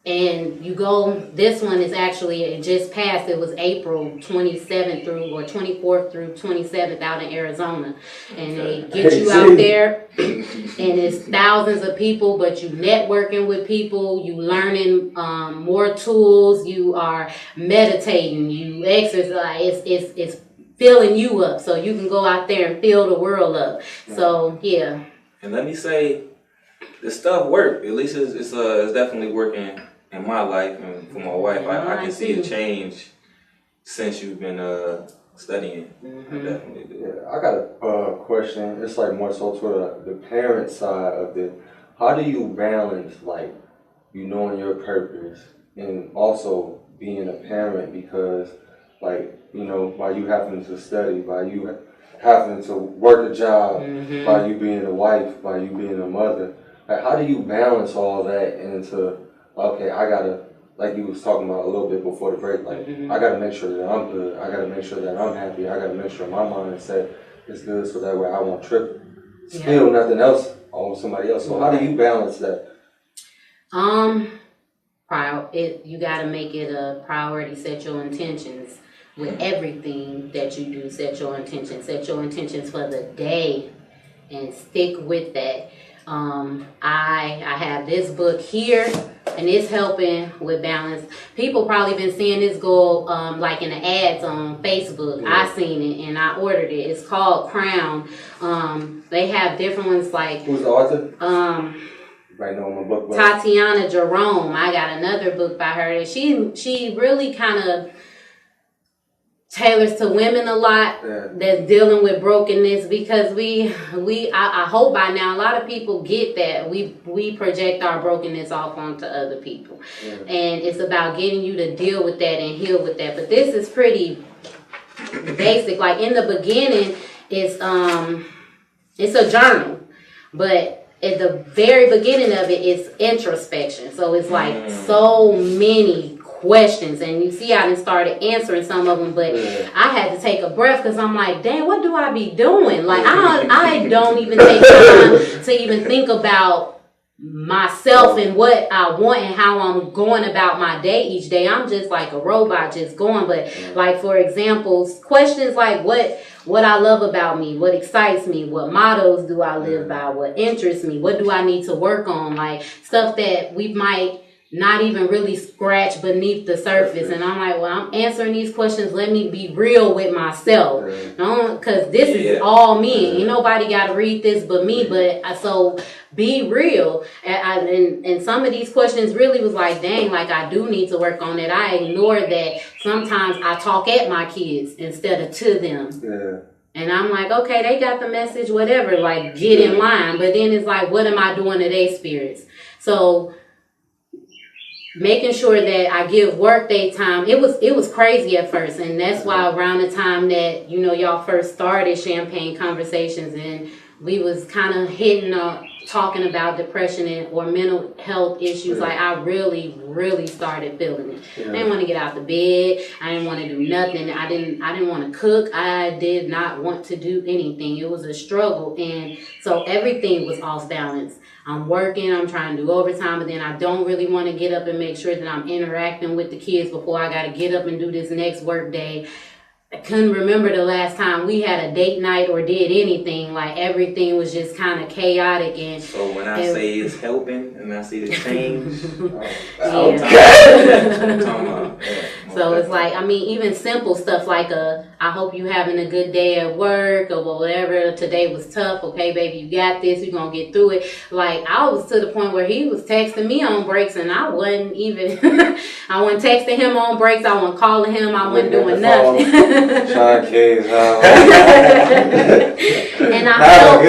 And you go, this one is actually, it just passed. It was April 27th or 24th through 27th out in Arizona. And they get you out there, and it's thousands of people, but you networking with people, you learning more tools, you are meditating, you exercise. It's filling you up so you can go out there and fill the world up. So yeah. And let me say, the stuff worked. At least it's definitely working in my life and for my wife. I can see a change since you've been studying. I definitely do. Yeah, I got a question. It's like more so to the parent side of it. How do you balance like you knowing your purpose and also being a parent? Because like, you know, by you having to study, by you having to work a job, by you being a wife, by you being a mother, like how do you balance all that into, okay, I gotta, like you was talking about a little bit before the break, like I gotta make sure that I'm good, I gotta make sure that I'm happy, I gotta make sure my mindset is good so that way I won't trip, spill nothing else on somebody else. So how do you balance that? You gotta make it a priority. Set your intentions with everything that you do. Set your intentions for the day and stick with that. I have this book here, and it's helping with balance. People probably been seeing this go like in the ads on Facebook. I seen it and I ordered it. It's called Crown. They have different ones like Who's the author? Right now, my book. Tatiana Jerome. I got another book by her that she really kind of tailors to women a lot that's dealing with brokenness, because I hope by now a lot of people get that we project our brokenness off onto other people, and it's about getting you to deal with that and heal with that. But this is pretty basic. Like in the beginning, it's a journal, but at the very beginning of it, it's introspection. So it's like so many questions, and you see I done started answering some of them, but I had to take a breath because I'm like, dang, what do I be doing? Like I don't even take time to even think about myself and what I want and how I'm going about my day each day. I'm just like a robot just going. But like, for example, questions like what I love about me, what excites me, what mottos do I live by, what interests me, what do I need to work on, like stuff that we might not even really scratch beneath the surface. And I'm like, well, I'm answering these questions. Let me be real with myself. Because this is all me. Ain't nobody got to read this but me. But so be real. And some of these questions really was like, dang, like I do need to work on it. I ignore that. Sometimes I talk at my kids instead of to them. And I'm like, okay, they got the message, whatever, like get in line. But then it's like, what am I doing to their spirits? So making sure that I give work day time. It was crazy at first, and that's why around the time that y'all first started Champaign Conversations, and we was kind of talking about depression or mental health issues. Like I really started feeling it. I didn't want to get out the bed. I didn't want to do nothing. I didn't want to cook. I did not want to do anything. It was a struggle, and so everything was off balance. I'm working, I'm trying to do overtime, but then I don't really want to get up and make sure that I'm interacting with the kids before I got to get up and do this next work day. I couldn't remember the last time we had a date night or did anything. Like everything was just kind of chaotic. And so when I say it's helping and I see the change, so it's like, I mean, even simple stuff like I hope you having a good day at work or whatever. Today was tough. Okay, baby, you got this. You're going to get through it. Like I was to the point where he was texting me on breaks and I wasn't even, I wasn't texting him on breaks. I wasn't calling him. I wasn't doing nothing. Sean K's house. And I felt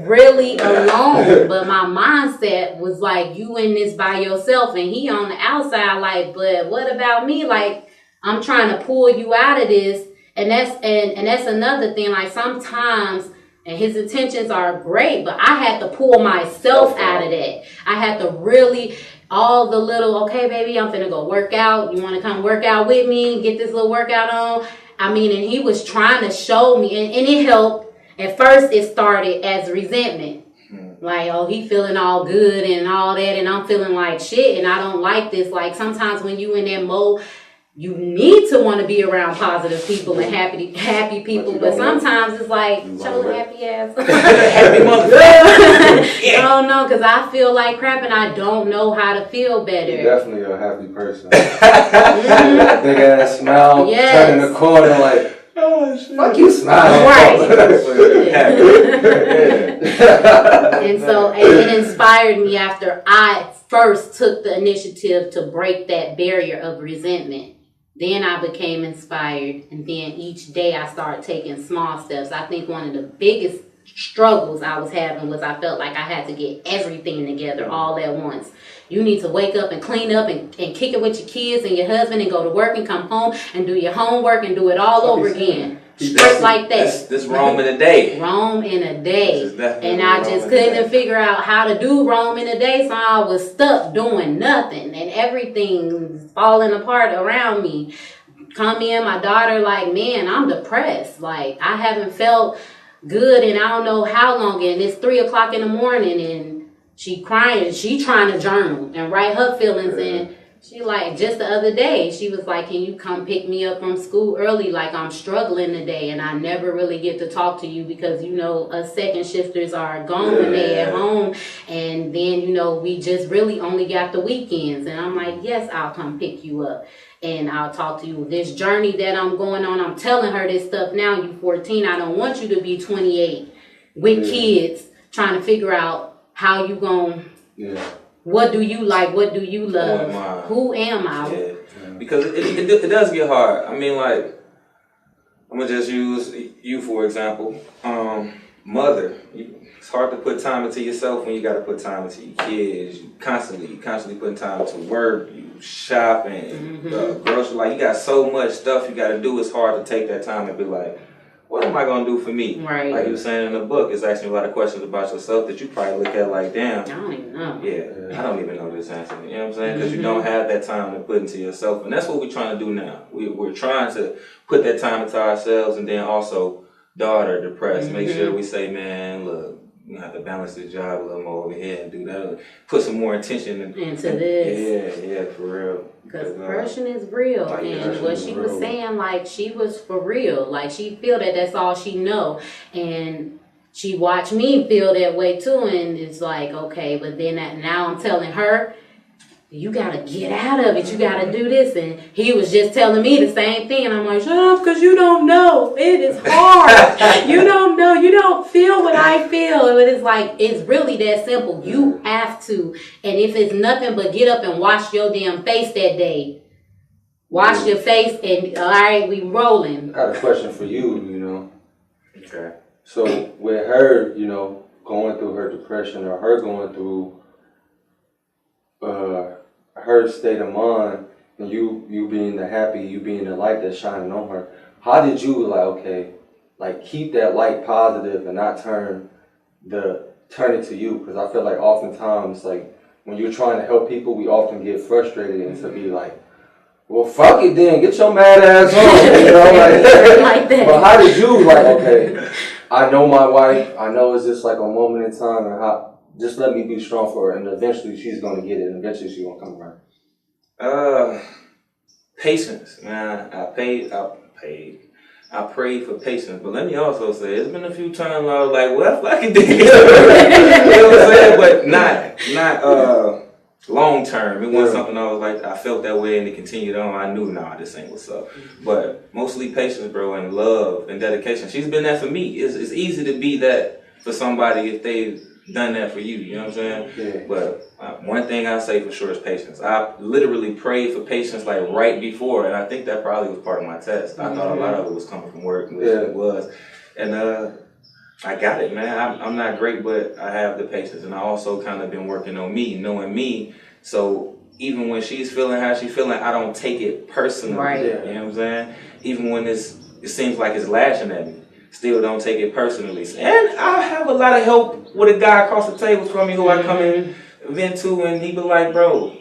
really alone, but my mindset was like, you in this by yourself, and he on the outside like, but what about me? Like I'm trying to pull you out of this, and that's another thing. Like sometimes, and his intentions are great, but I had to pull myself out of that. I had to really. All the little, okay, baby, I'm finna go work out. You want to come work out with me? Get this little workout on. I mean, and he was trying to show me, and it helped. At first, it started as resentment. Like, oh, he feeling all good and all that, and I'm feeling like shit, and I don't like this. Like, sometimes when you in that mode, you need to want to be around positive people and happy people, but sometimes it's like, show the happy ass. Happy motherfucker. I don't know, because I feel like crap and I don't know how to feel better. You're definitely a happy person. Big ass smile, turn in the corner like, Oh, shit. Fuck you, smile. Right. Yeah. And so it inspired me after I first took the initiative to break that barrier of resentment. Then I became inspired, and then each day I started taking small steps. I think one of the biggest struggles I was having was I felt like I had to get everything together all at once. You need to wake up and clean up and kick it with your kids and your husband and go to work and come home and do your homework and do it all over again. Straight like that. This Rome in a day. Rome in a day. And I just couldn't figure out how to do Rome in a day, so I was stuck doing nothing and everything falling apart around me. Come in, my daughter, like, man, I'm depressed. Like, I haven't felt good and I don't know how long, and it's 3:00 in the morning and she crying, she trying to journal and write her feelings. And she like, just the other day, she was like, can you come pick me up from school early? Like, I'm struggling today and I never really get to talk to you because, you know, us second shifters are gone when they at home. And then, you know, we just really only got the weekends. And I'm like, yes, I'll come pick you up and I'll talk to you. This journey that I'm going on, I'm telling her this stuff now. You 14. I don't want you to be 28 with kids trying to figure out how you going what do you like, what do you love, who am I? Yeah. Because it does get hard. I mean, like, I'm going to just use you for example. Mother, it's hard to put time into yourself when you got to put time into your kids. You constantly putting time to work, you shopping, grocery. Like, you got so much stuff you got to do. It's hard to take that time and be like, what am I going to do for me? Right. Like you were saying in the book, it's asking a lot of questions about yourself that you probably look at like, damn. I don't even know. Yeah, I don't even know this answer. You know what I'm saying? Because you don't have that time to put into yourself. And that's what we're trying to do now. We're trying to put that time into ourselves, and then also, daughter, depressed. Make sure we say, man, look, you have to balance this job a little more over here and do that. Put some more attention into this. Yeah, for real. Because depression is real. Like, and what she was saying, like, she was for real. Like, she feel that that's all she know. And she watched me feel that way too. And it's like, okay, but then now I'm telling her, you got to get out of it. You got to do this. And he was just telling me the same thing. And I'm like, shut up, because you don't know. It is hard. You don't know. You don't feel what I feel. But it's like, it's really that simple. You have to. And if it's nothing but get up and wash your damn face that day. Wash your face and, all right, we rolling. I got a question for you, you know. Okay. So with her, you know, going through her depression or her going through her state of mind, and you being the happy, you being the light that's shining on her, how did you keep that light positive and not turn it to you? Because I feel like oftentimes, like, when you're trying to help people, we often get frustrated and to be like, well, fuck it then, get your mad ass on, you know, like that. But how did you, like, okay, I know my wife, I know it's just like a moment in time, and just let me be strong for her, and eventually she's gonna get it, and eventually she's gonna come around. Patience, man. I prayed for patience, but let me also say, it's been a few times where I was like, well, fuck it, you know what I'm saying? But not long term. It wasn't something I was like, I felt that way and it continued on. I knew, nah, this ain't what's up. But mostly patience, bro, and love and dedication. She's been that for me. It's easy to be that for somebody if they've done that for you, you know what I'm saying? Yeah. But one thing I say for sure is patience. I literally prayed for patience like right before, and I think that probably was part of my test. I thought a lot of it was coming from work, which it was. And I got it, man. I'm not great, but I have the patience. And I also kind of been working on me, knowing me. So even when she's feeling how she's feeling, I don't take it personally. Right. You know what I'm saying? Even when it seems like it's lashing at me. Still don't take it personally. And I have a lot of help with a guy across the table from me who I come in vent to, and he be like, bro,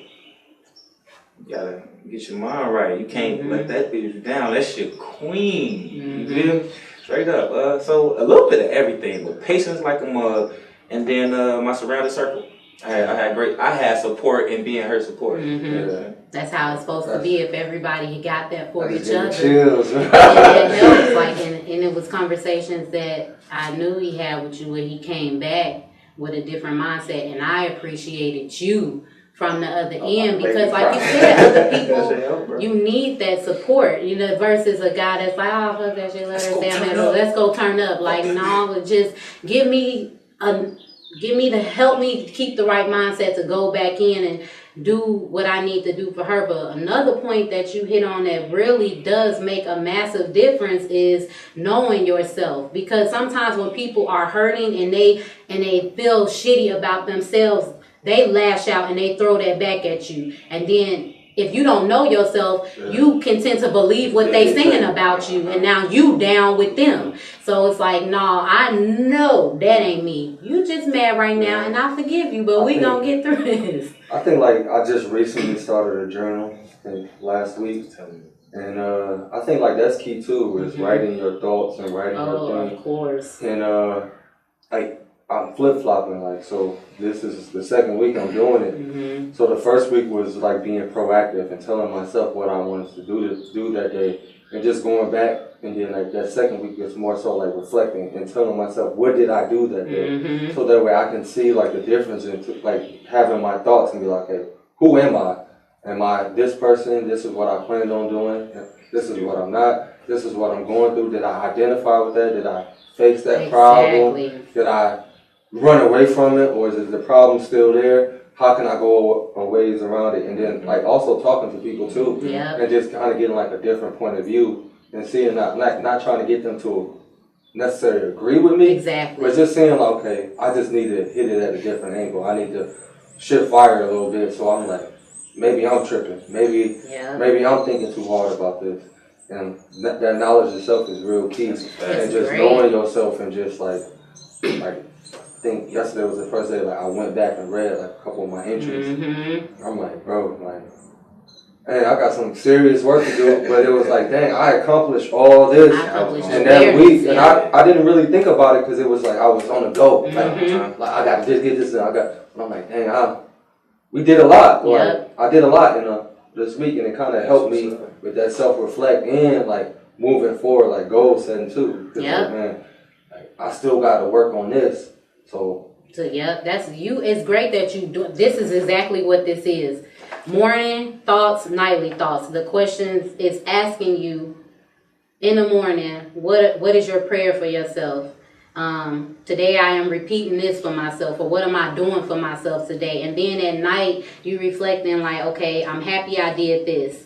you gotta get your mind right. You can't let that bitch down. That's your queen. You feel me? Straight up. So a little bit of everything, but patience like a mug. And then my surrounding circle. I had support in being her support. Yeah. That's how it's supposed to be if everybody got that for each other. Chills. And that helps. Like, and it was conversations that I knew he had with you when he came back with a different mindset, and I appreciated you from the other end, because like you said, other people, you need that support, you know, versus a guy that's like, oh, fuck that shit, let's go turn up. Like, no, just give me to help me keep the right mindset to go back in and do what I need to do for her. But another point that you hit on that really does make a massive difference is knowing yourself. Because sometimes when people are hurting and they feel shitty about themselves, they lash out and they throw that back at you. And then if you don't know yourself, you can tend to believe what they saying about you, and now you down with them. So it's like, no, I know that ain't me. You just mad right now, and I forgive you, but we gonna get through this. I think like I just recently started a journal last week, and I think like that's key too, is writing your thoughts and writing your things. Of course. And like I'm flip-flopping, like, so this is the second week I'm doing it. So the first week was like being proactive and telling myself what I wanted to do that day, and just going back, and then like that second week is more so like reflecting and telling myself what did I do that day, so that way I can see like the difference in like having my thoughts and be like, hey, who am I? Am I this person? This is what I planned on doing. This is what I'm not. This is what I'm going through. Did I identify with that? Did I face that problem? Did I run away from it, or is the problem still there? How can I go a ways around it? And then like also talking to people too, and just kind of getting like a different point of view and seeing not trying to get them to necessarily agree with me, but just saying like, okay, I just need to hit it at a different angle. I need to shift fire a little bit. So I'm like, maybe I'm tripping. Maybe I'm thinking too hard about this. And that knowledge itself is real key. And just knowing yourself and just like. I think yesterday was the first day like I went back and read like a couple of my entries. I'm like, bro, like, man, I got some serious work to do. But it was like, dang, I accomplished all this in that week, and I didn't really think about it because it was like I was on the go. Like I got to just get this done. And I'm like, dang, we did a lot. Like I did a lot this week, and it kind of helped me with that self-reflect and like moving forward, like goal setting too. Because like, man, like, I still got to work on this. So that's you. It's great that you do. This is exactly what this is. Morning thoughts, nightly thoughts. The questions is asking you in the morning, what is your prayer for yourself? Today I am repeating this for myself, or what am I doing for myself today? And then at night you reflecting like, okay, I'm happy I did this.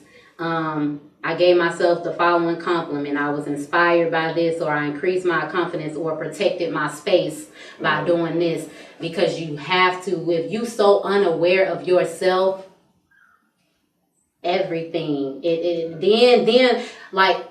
I gave myself the following compliment. I was inspired by this, or I increased my confidence, or protected my space by doing this. Because you have to, if you so unaware of yourself, everything, then like,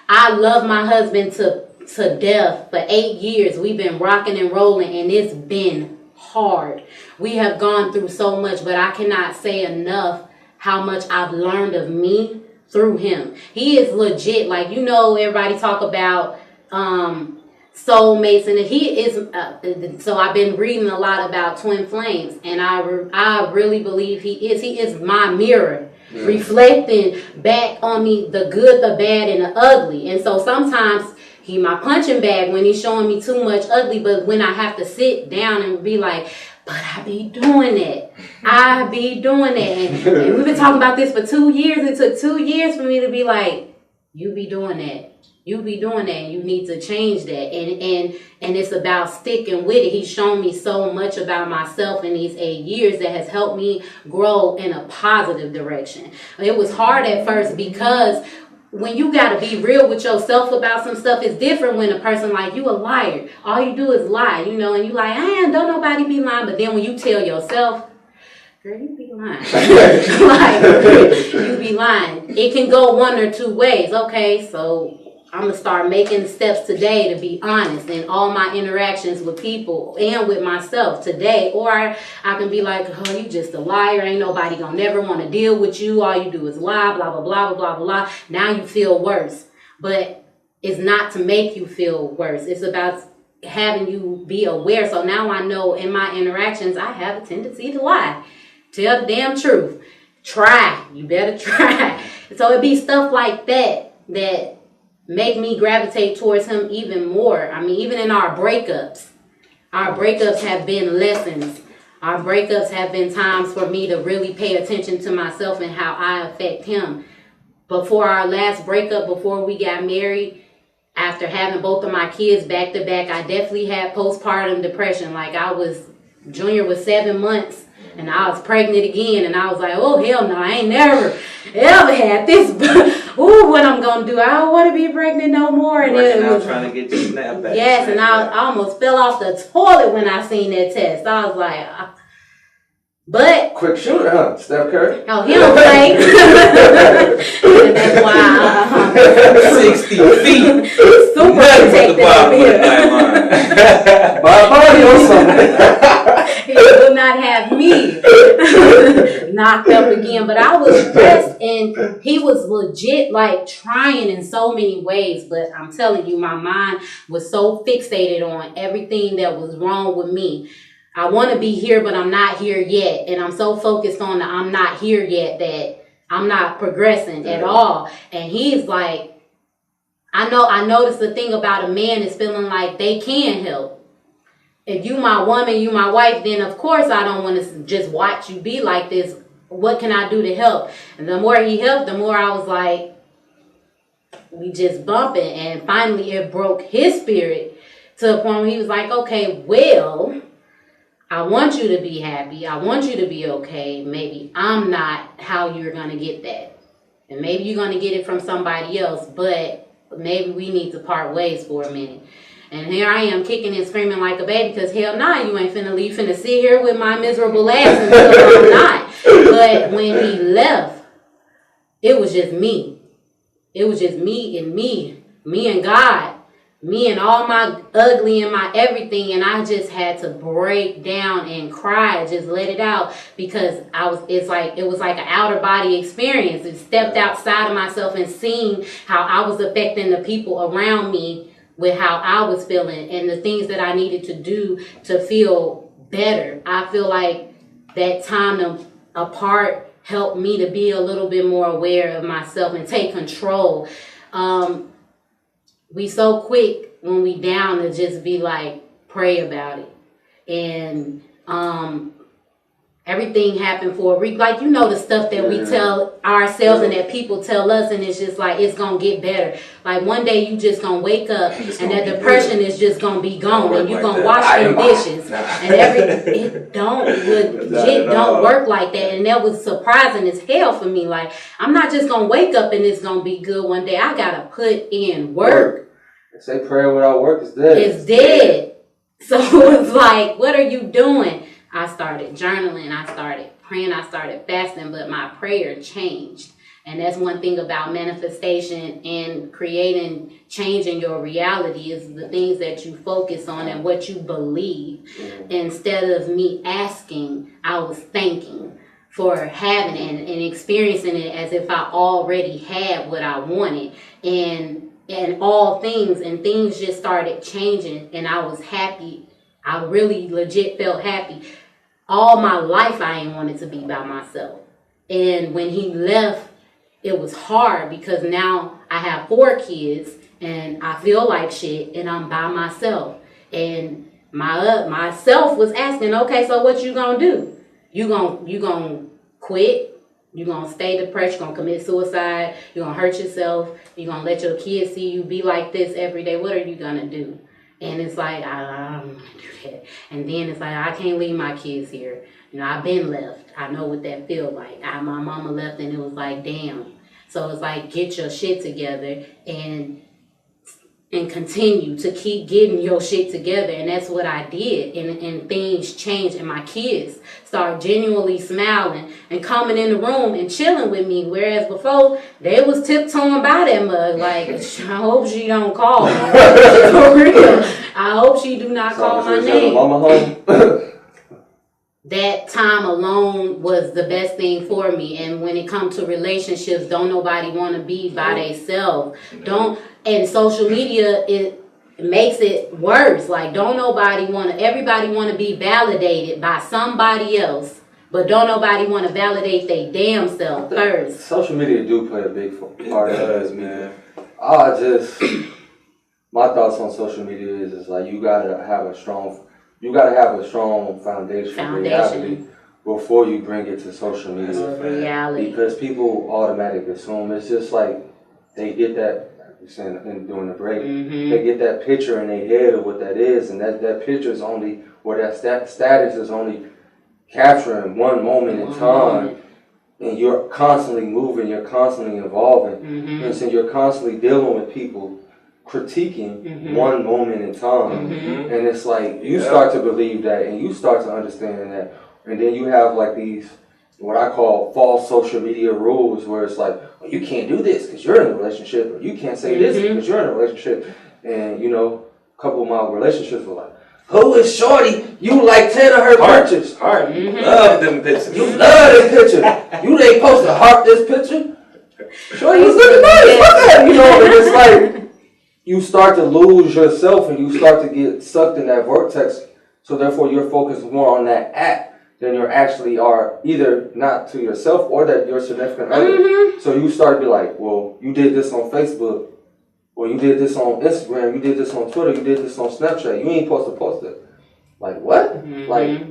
I love my husband to death. For 8 years, we've been rocking and rolling, and it's been hard. We have gone through so much, but I cannot say enough how much I've learned of me through him. He is legit. Like, you know, everybody talk about soulmates, and he is. So I've been reading a lot about twin flames, and I really believe he is my mirror, reflecting back on me the good, the bad, and the ugly. And so sometimes he my punching bag when he's showing me too much ugly, but when I have to sit down and be like, but I be doing it. And we've been talking about this for 2 years. It took 2 years for me to be like, you be doing that. You be doing that. You need to change that. And it's about sticking with it. He's shown me so much about myself in these 8 years that has helped me grow in a positive direction. It was hard at first because when you got to be real with yourself about some stuff, it's different when a person like you a liar. All you do is lie, you know, and you like, don't nobody be lying. But then when you tell yourself, girl, you be lying. Like, you be lying. It can go one or two ways. Okay, so I'm going to start making steps today to be honest in all my interactions with people and with myself today. Or I can be like, oh, you just a liar. Ain't nobody going to never want to deal with you. All you do is lie, blah, blah, blah, blah, blah, blah. Now you feel worse. But it's not to make you feel worse. It's about having you be aware. So now I know in my interactions, I have a tendency to lie. Tell the damn truth. Try. You better try. So it be stuff like that make me gravitate towards him even more. I mean, even in our breakups have been lessons. Our breakups have been times for me to really pay attention to myself and how I affect him. Before our last breakup, before we got married, after having both of my kids back to back, I definitely had postpartum depression. Like Junior was 7 months and I was pregnant again, and I was like, oh hell no, I ain't never ever had this. Ooh, what I'm gonna do? I don't want to be pregnant no more. And Working out trying to get your snap back. Yes, and I almost fell off the toilet when I seen that test. I was like, but quick shooter, huh? Steph Curry. Oh, he don't play. And that's why 60 feet. Super protected over here. My body or something. He will not have me knocked up again. But I was stressed, and he was legit like trying in so many ways. But I'm telling you, my mind was so fixated on everything that was wrong with me. I want to be here, but I'm not here yet. And I'm so focused on the I'm not here yet that I'm not progressing at all. And he's like, I noticed the thing about a man is feeling like they can help. If you my woman, you my wife, then of course I don't want to just watch you be like this. What can I do to help? And the more he helped, the more I was like, we just bumping. And finally it broke his spirit to a point where he was like, okay, well, I want you to be happy. I want you to be okay. Maybe I'm not how you're going to get that. And maybe you're going to get it from somebody else, but maybe we need to part ways for a minute. And here I am kicking and screaming like a baby because hell nah, you ain't finna leave. Finna sit here with my miserable ass until I'm not. But when he left, it was just me. It was just me and God. Me and all my ugly and my everything, and I just had to break down and cry, just let it out, because it was like an outer body experience. It stepped outside of myself and seeing how I was affecting the people around me with how I was feeling and the things that I needed to do to feel better. I feel like that time apart helped me to be a little bit more aware of myself and take control. We so quick when we down to just be like, pray about it. And everything happened for a reason. Like, you know, the stuff that we tell ourselves and that people tell us, and it's just like, it's going to get better. Like, one day you just going to wake up and that depression is just going to be gone. And you're going to wash them dishes. And it don't work like that. And that was surprising as hell for me. Like, I'm not just going to wake up and it's going to be good one day. I got to put in work. They say prayer without work is dead. It's dead. So it's like, what are you doing? I started journaling, I started praying, I started fasting, but my prayer changed. And that's one thing about manifestation and creating change in your reality is the things that you focus on and what you believe. Instead of me asking, I was thanking for having it and experiencing it as if I already had what I wanted. And all things, and things just started changing, and I was happy. I really legit felt happy. All my life I ain't wanted to be by myself. And when he left, it was hard because now I have 4 kids and I feel like shit and I'm by myself. And myself was asking, okay, so what you gonna do? You gonna quit? You gonna stay depressed? You gonna commit suicide? You gonna hurt yourself? You gonna let your kids see you be like this every day? What are you gonna do? And it's like, I don't want to do that. And then it's like, I can't leave my kids here. You know, I've been left. I know what that feels like. My mama left and it was like, damn. So it's like, get your shit together and continue to keep getting your shit together. And that's what I did. And things changed. And my kids started genuinely smiling and coming in the room and chilling with me. Whereas before, they was tiptoeing by that mug. Like, I hope she don't call me. For real. I hope she do not call my name. Mama home. That time alone was the best thing for me. And when it comes to relationships, don't nobody want to be by themselves. And social media, it makes it worse. Like, everybody want to be validated by somebody else, but don't nobody want to validate their damn self first. Social media do play a big part of it, man. My thoughts on social media is like, you gotta have a strong you gotta have a strong foundation. Reality before you bring it to social media. Reality. Because people automatically assume it's just like they get that, like you're saying during the break, they get that picture in their head of what that is, and that picture is only, or that status is only capturing one moment in time, and you're constantly moving, you're constantly evolving, and so you're constantly dealing with people critiquing one moment in time, and it's like you start to believe that, and you start to understand that, and then you have like these what I call false social media rules, where it's like, well, you can't do this because you're in a relationship, or you can't say this because you're in a relationship, and you know, a couple of my relationships were like, who is Shorty? You like 10 of her pictures. Heart. Love them pictures. You love this picture. You ain't supposed to heart this picture. Shorty, he's looking nice. What's that? You know, and it's like you start to lose yourself and you start to get sucked in that vortex. So therefore, you're focused more on that act than you actually are, either not to yourself or that your significant other. So you start to be like, well, you did this on Facebook. Or you did this on Instagram, you did this on Twitter, you did this on Snapchat. You ain't supposed to post it. Like, what? Like,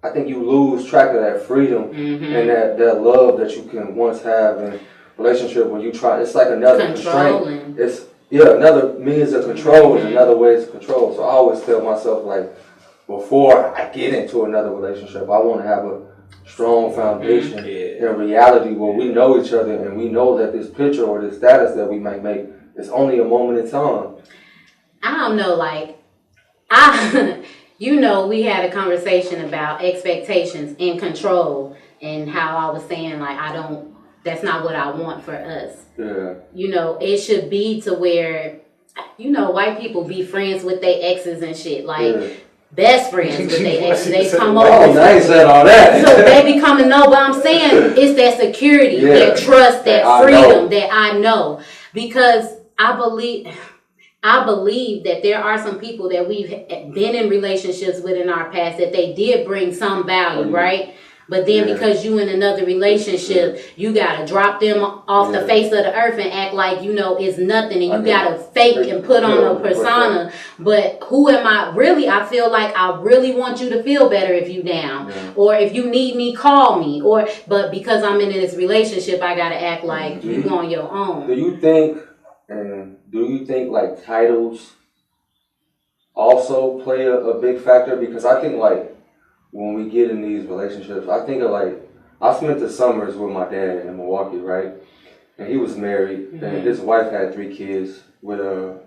I think you lose track of that freedom and that love that you can once have in a relationship when you try. It's like another constraint. It's, another means of control and another ways of control. So I always tell myself, like, before I get into another relationship, I want to have a strong foundation in reality where we know each other and we know that this picture or this status that we might make, it's only a moment in time. I don't know, like, you know, we had a conversation about expectations and control and how I was saying, like, that's not what I want for us. Yeah. You know, it should be to where, you know, white people be friends with their exes and shit. Like, best friends with their exes. They come over. Oh, nice said all that. So they become to know, but I'm saying it's that security, that trust, that freedom that I know. Because I believe that there are some people that we've been in relationships with in our past that they did bring some value, right? But then because you in another relationship, you gotta drop them off the face of the earth and act like, you know, it's nothing, and you gotta fake and put on a persona. But who am I? Really, I feel like I really want you to feel better if you down. Or if you need me, call me. But because I'm in this relationship, I gotta act like you on your own. Do you think like titles also play a big factor? Because I think like when we get in these relationships, I think of like, I spent the summers with my dad in Milwaukee, right? And he was married, and his wife had 3 kids with her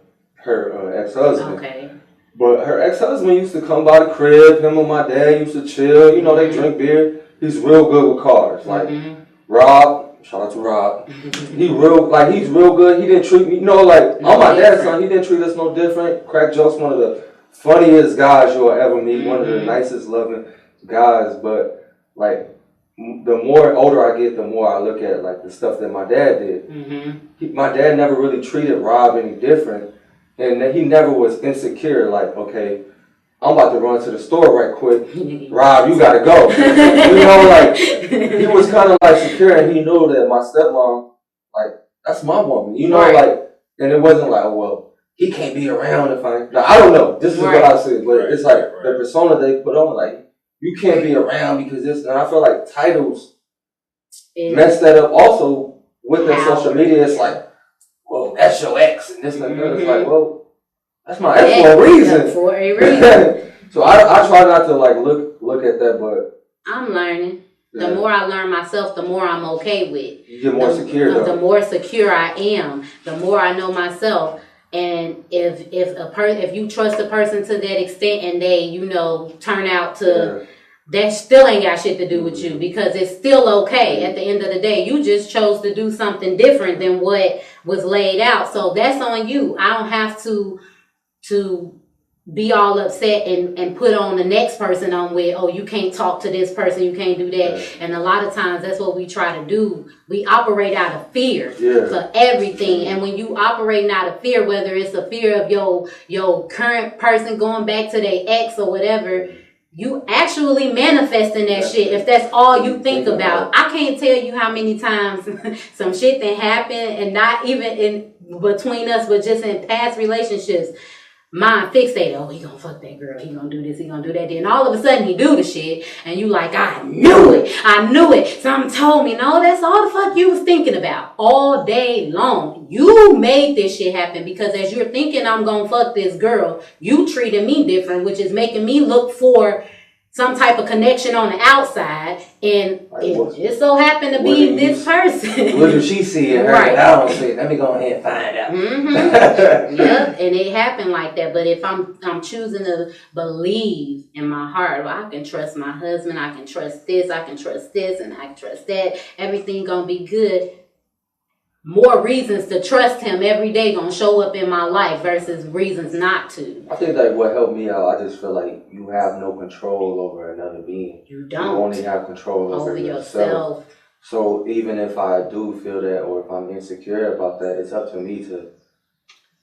ex-husband. Okay. But her ex-husband used to come by the crib, him and my dad used to chill, you know, they drink beer. He's real good with cars. Like, Rob, shout out to Rob. He's real good. He didn't treat me, you know, like, on my dad's son, he didn't treat us no different. Crack jokes, one of the funniest guys you'll ever meet, one of the nicest, loving guys. But like, the more older I get, the more I look at like the stuff that my dad did. My dad never really treated Rob any different, and he never was insecure. Like, okay, I'm about to run to the store right quick. Rob, you gotta go. You know, like, he was kind of like secure, and he knew that my stepmom, like, that's my woman. You know, like, and it wasn't like, oh, well, he can't be around if I don't know. This is what I said, but it's like the persona they put on, like, you can't be around because this, and I feel like titles mess that up also with the social media. It's like, well, that's your ex, and this and that. It's like, well, that's my ex for a reason. So I try not to like look at that, but I'm learning. The more I learn myself, the more I'm okay with. You get more secure, though. The more secure I am, the more I know myself. And if you trust a person to that extent and they, you know, turn out to, that still ain't got shit to do with you, because it's still okay. At the end of the day, you just chose to do something different than what was laid out. So that's on you. I don't have to be all upset and put on the next person on with, oh, you can't talk to this person, you can't do that. And a lot of times that's what we try to do. We operate out of fear for everything. And when you operating out of fear, whether it's a fear of your current person going back to their ex or whatever, you actually manifesting that shit if that's all you think about. I can't tell you how many times some shit that happened, and not even in between us, but just in past relationships. mind fixated. Oh, he gonna fuck that girl. He gonna do this. He gonna do that. Then all of a sudden he do the shit, and you like, I knew it. I knew it. Something told me. No, that's all the fuck you was thinking about all day long. You made this shit happen because as you're thinking I'm gonna fuck this girl, you treated me different, which is making me look for some type of connection on the outside, and it just so happened to be this person. What does she see in her? Right. I don't see it. Let me go ahead and find out. Mm-hmm. Yep, and it happened like that. But if I'm choosing to believe in my heart, well, I can trust my husband, I can trust this, and I can trust that. Everything gonna be good. More reasons to trust him every day gonna show up in my life versus reasons not to. I think that what helped me out, I just feel like you have no control over another being. You don't. You only have control over yourself. So even if I do feel that, or if I'm insecure about that, it's up to me to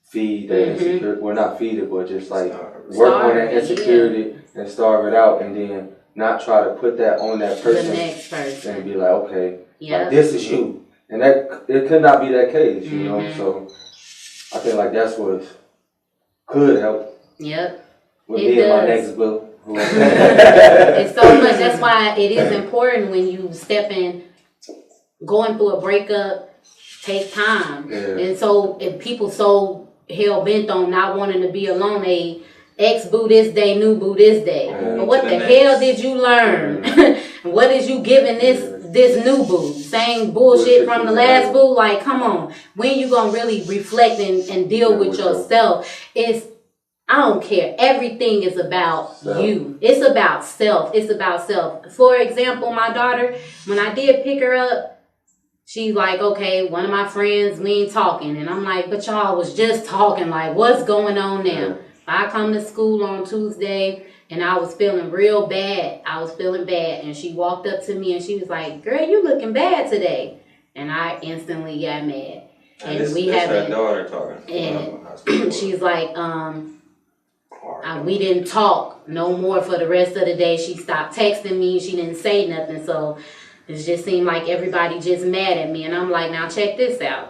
feed that insecurity. Well, not feed it, but just like work on that insecurity and starve it out, and then not try to put that on that person. The next person. And be like, okay, like, this is you. And that it could not be that case, you know. So I think like that's what could help. Yep. With me and my next boo. It's so much. That's why it is important when you step in, going through a breakup, take time. Yeah. And so if people so hell bent on not wanting to be alone, they ex-boo this day, new boo this day. But what the hell did you learn? What is you giving this new boo? Same bullshit from the last boo? Like, come on. When you gonna really reflect and deal with yourself? I don't care. Everything is about you. It's about self. It's about self. For example, my daughter, when I did pick her up, she's like, okay, one of my friends, we ain't talking. And I'm like, but y'all was just talking. Like, what's going on now? I come to school on Tuesday, and I was feeling real bad. I was feeling bad. And she walked up to me, and she was like, girl, you looking bad today. And I instantly got mad. And this her daughter talking. And she's like, we didn't talk no more for the rest of the day. She stopped texting me. She didn't say nothing. So it just seemed like everybody just mad at me. And I'm like, now check this out.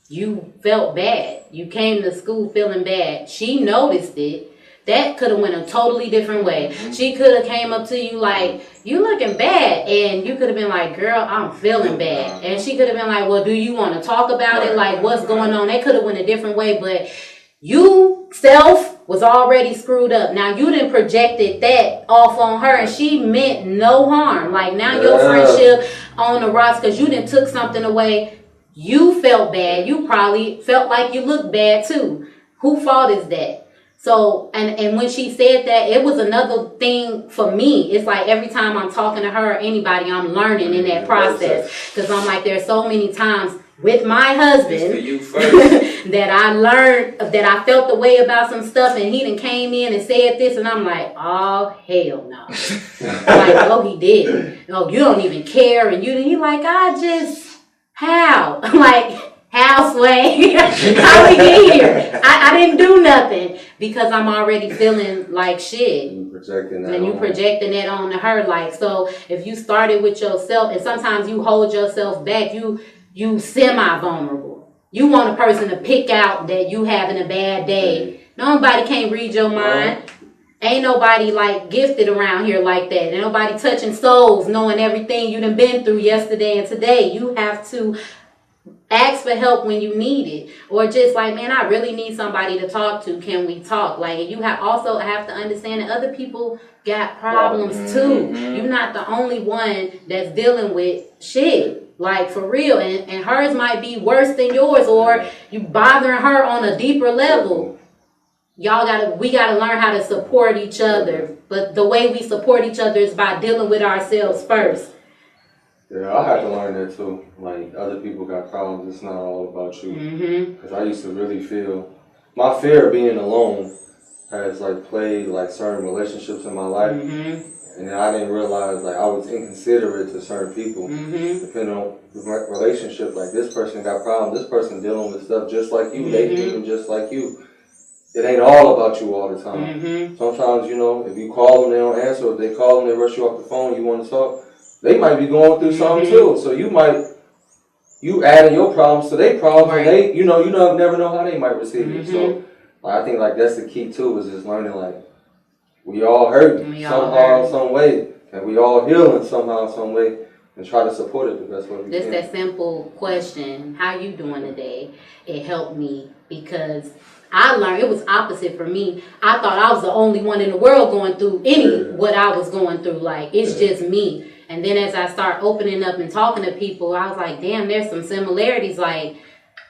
You felt bad. You came to school feeling bad. She noticed it. That could have went a totally different way. She could have came up to you like, you looking bad. And you could have been like, girl, I'm feeling bad. And she could have been like, well, do you want to talk about it? Like, what's going on? They could have went a different way. But you, self, was already screwed up. Now, you done projected that off on her. And she meant no harm. Like, now your friendship on the rocks because you done took something away. You felt bad. You probably felt like you looked bad too. Who fault is that? So, and when she said that, it was another thing for me. It's like every time I'm talking to her or anybody, I'm learning in that process. Because I'm like, there's so many times with my husband that I learned, that I felt the way about some stuff, and he done came in and said this, and I'm like, oh, hell no. Like, oh, he did. Oh, you don't even care. And he like, how? Like, how, Sway? How we get here? I didn't do nothing because I'm already feeling like shit. You projecting that and you projecting that on to her. Like, so if you started with yourself, and sometimes you hold yourself back, you semi-vulnerable. You want a person to pick out that you having a bad day. Nobody can't read your mind. Ain't nobody like gifted around here like that. Ain't nobody touching souls, knowing everything you done been through yesterday and today. You have to ask for help when you need it, or just like, man, I really need somebody to talk to. Can we talk? Like, you also have to understand that other people got problems too. You're not the only one that's dealing with shit. Like, for real. And hers might be worse than yours, or you bothering her on a deeper level. We gotta learn how to support each other. But the way we support each other is by dealing with ourselves first. Yeah, I had to learn that too. Like, other people got problems. It's not all about you. Because I used to really feel, my fear of being alone has like played like certain relationships in my life. And then I didn't realize like I was inconsiderate to certain people. Depending on the relationship, like this person got problems, this person dealing with stuff just like you, they feeling just like you. It ain't all about you all the time. Sometimes, you know, if you call them, they don't answer. If they call them, they rush you off the phone, you want to talk. They might be going through something too. So you adding your problems to their problems, and they, you never know how they might receive it. So I think like that's the key too, is just learning like we all hurt somehow, some way, and we all healing somehow, some way, and try to support it the best way we Just can. that simple question, how you doing today? It helped me because I learned it was opposite for me. I thought I was the only one in the world going through what I was going through. Like, it's just me. And then as I start opening up and talking to people, I was like, damn, there's some similarities. Like,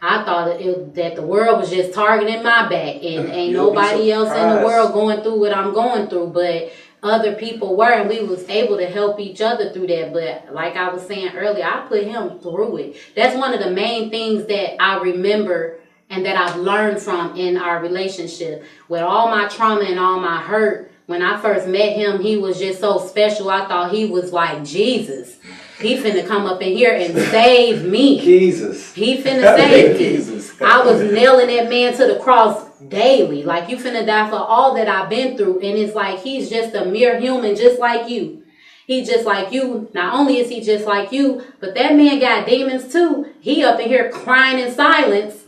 I thought that the world was just targeting my back and ain't nobody else in the world going through what I'm going through. But other people were, and we was able to help each other through that. But like I was saying earlier, I put him through it. That's one of the main things that I remember and that I've learned from in our relationship. With all my trauma and all my hurt, when I first met him, he was just so special. I thought he was like Jesus. He finna come up in here and save me. Jesus. He finna save me. I was nailing that man to the cross daily. Like, you finna die for all that I've been through. And it's like, he's just a mere human just like you. He's just like you. Not only is he just like you, but that man got demons too. He up in here crying in silence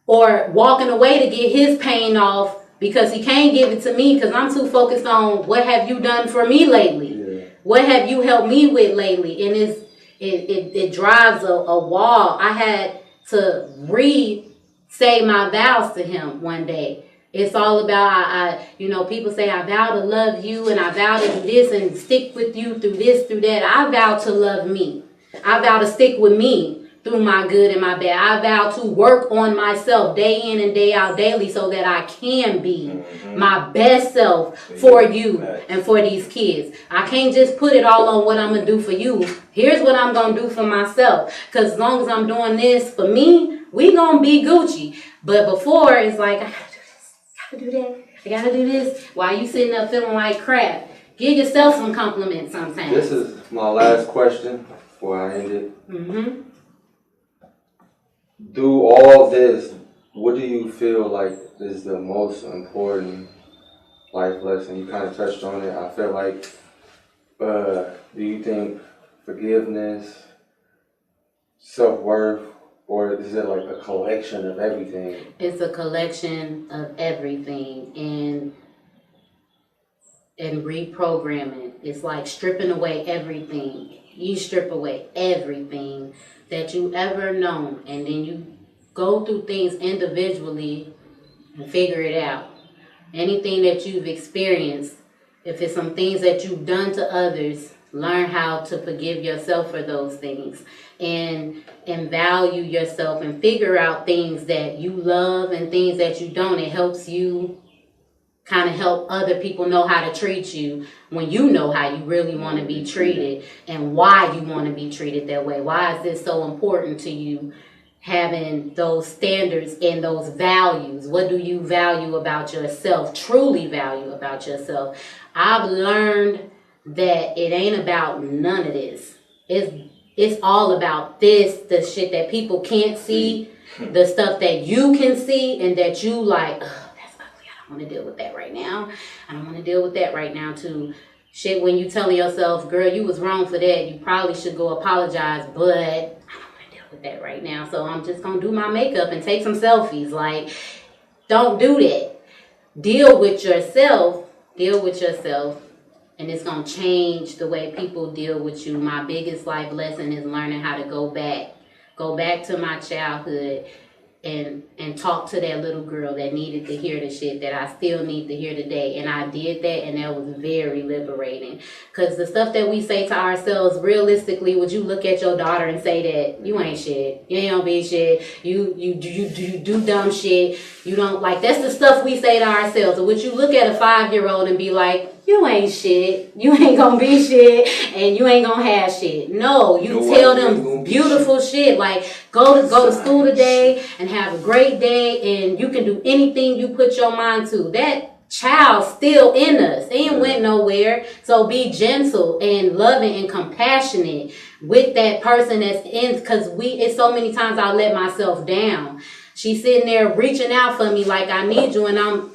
or walking away to get his pain off because he can't give it to me because I'm too focused on what have you done for me lately. Yeah. What have you helped me with lately? And it drives a wall. I had to say my vows to him one day. It's all about, people say, I vow to love you and I vow to do this and stick with you through this, through that. I vow to love me. I vow to stick with me through my good and my bad. I vow to work on myself day in and day out daily so that I can be my best self for you and for these kids. I can't just put it all on what I'm going to do for you. Here's what I'm going to do for myself. Because as long as I'm doing this for me, we going to be Gucci. But before, it's like, I got to do that. I got to do this. While you sitting up feeling like crap, give yourself some compliments sometimes. This is my last question before I end it. Do all this, what do you feel like is the most important life lesson? You kind of touched on it. I feel like, do you think forgiveness, self-worth, or is it like a collection of everything? It's a collection of everything and reprogramming. It's like stripping away everything. You strip away everything that you ever known, and then you go through things individually and figure it out. Anything that you've experienced, if it's some things that you've done to others, learn how to forgive yourself for those things and value yourself and figure out things that you love and things that you don't. It helps you kind of help other people know how to treat you when you know how you really want to be treated and why you want to be treated that way. Why is this so important to you, having those standards and those values? What do you value about yourself, truly value about yourself? I've learned that it ain't about none of this. It's all about this, the shit that people can't see, the stuff that you can see and that you like, I don't want to deal with that right now. I don't want to deal with that right now too. Shit, when you telling yourself, girl, you was wrong for that. You probably should go apologize, but I don't want to deal with that right now. So I'm just going to do my makeup and take some selfies. Like, don't do that. Deal with yourself. And it's going to change the way people deal with you. My biggest life lesson is learning how to go back to my childhood and talk to that little girl that needed to hear the shit that I still need to hear today. And I did that, and that was very liberating. Because the stuff that we say to ourselves, realistically, would you look at your daughter and say that you ain't shit, you ain't gonna be shit, you do dumb shit, you don't, like, that's the stuff we say to ourselves. Or would you look at a 5-year-old and be like, you ain't shit, you ain't gonna be shit, and you ain't gonna have shit? No, you tell them beautiful shit, like go to school today and have a great day, and you can do anything you put your mind to. That child's still in us, they ain't went nowhere. So be gentle and loving and compassionate with that person that's in, because it's so many times I let myself down. She's sitting there reaching out for me like I need you, and I'm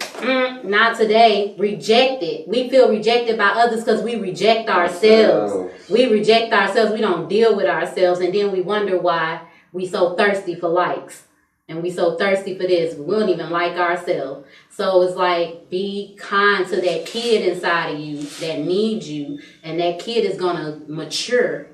not today. Rejected. We feel rejected by others because we reject ourselves. We reject ourselves. We don't deal with ourselves, and then we wonder why we so thirsty for likes And we so thirsty for this, we don't even like ourselves. So it's like, be kind to that kid inside of you that needs you, and that kid is gonna mature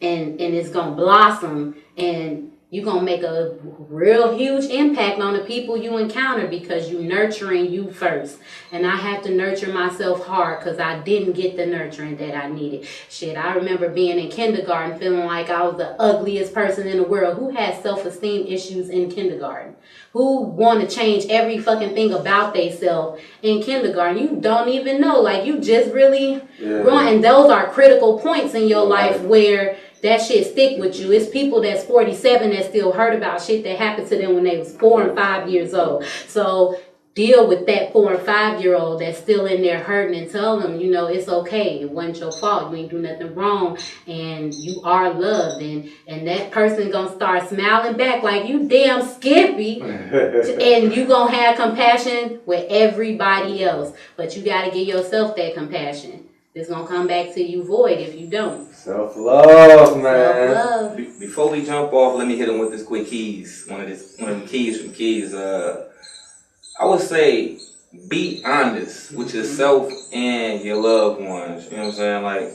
and it's gonna blossom, and you're gonna make a real huge impact on the people you encounter because you nurturing you first. And I have to nurture myself hard because I didn't get the nurturing that I needed. Shit, I remember being in kindergarten feeling like I was the ugliest person in the world. Who had self-esteem issues in kindergarten? Who want to change every fucking thing about themselves in kindergarten? You don't even know. Like, you just really growing. And those are critical points in your life where that shit stick with you. It's people that's 47 that still heard about shit that happened to them when they was 4 and 5 years old. So deal with that 4 and 5 year old that's still in there hurting, and tell them, you know, it's okay. It wasn't your fault. You ain't do nothing wrong, and you are loved. And that person gonna start smiling back like, you damn Skippy. And you gonna have compassion with everybody else. But you gotta give yourself that compassion. It's gonna come back to you void if you don't. Self-love, man. Self-love. Before we jump off, let me hit him with this quick keys. One of the keys from keys. I would say be honest with yourself and your loved ones. You know what I'm saying? Like,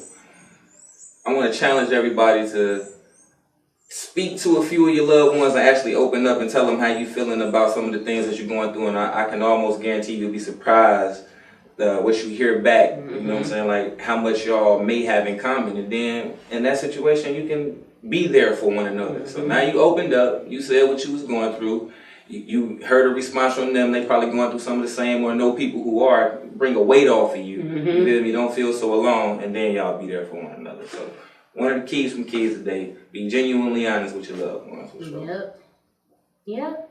I want to challenge everybody to speak to a few of your loved ones and actually open up and tell them how you feeling about some of the things that you're going through. And I can almost guarantee you'll be surprised what you hear back. You know what I'm saying? Like, how much y'all may have in common. And then in that situation, you can be there for one another. So now you opened up, you said what you was going through. You heard a response from them. They probably going through some of the same, or know people who are. Bring a weight off of you. You feel me? Don't feel so alone, and then y'all be there for one another. So one of the keys from kids today: be genuinely honest with your loved ones. For sure. Yep.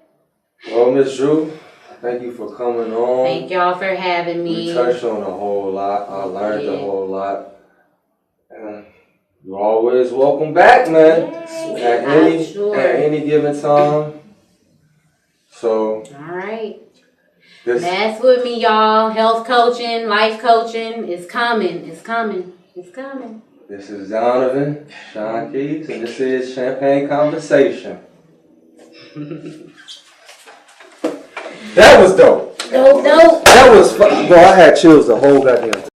Well, Miss Drew, thank you for coming on. Thank y'all for having me. We touched on a whole lot. I learned a whole lot. And you're always welcome back, man. At any given time. So, all right. Mess with me, y'all. Health coaching, life coaching is coming. It's coming. It's coming. This is Donovan, Sean Keys, and this is Champaign Conversation. That was dope. Dope. That was fun. Bro, I had chills the whole goddamn time.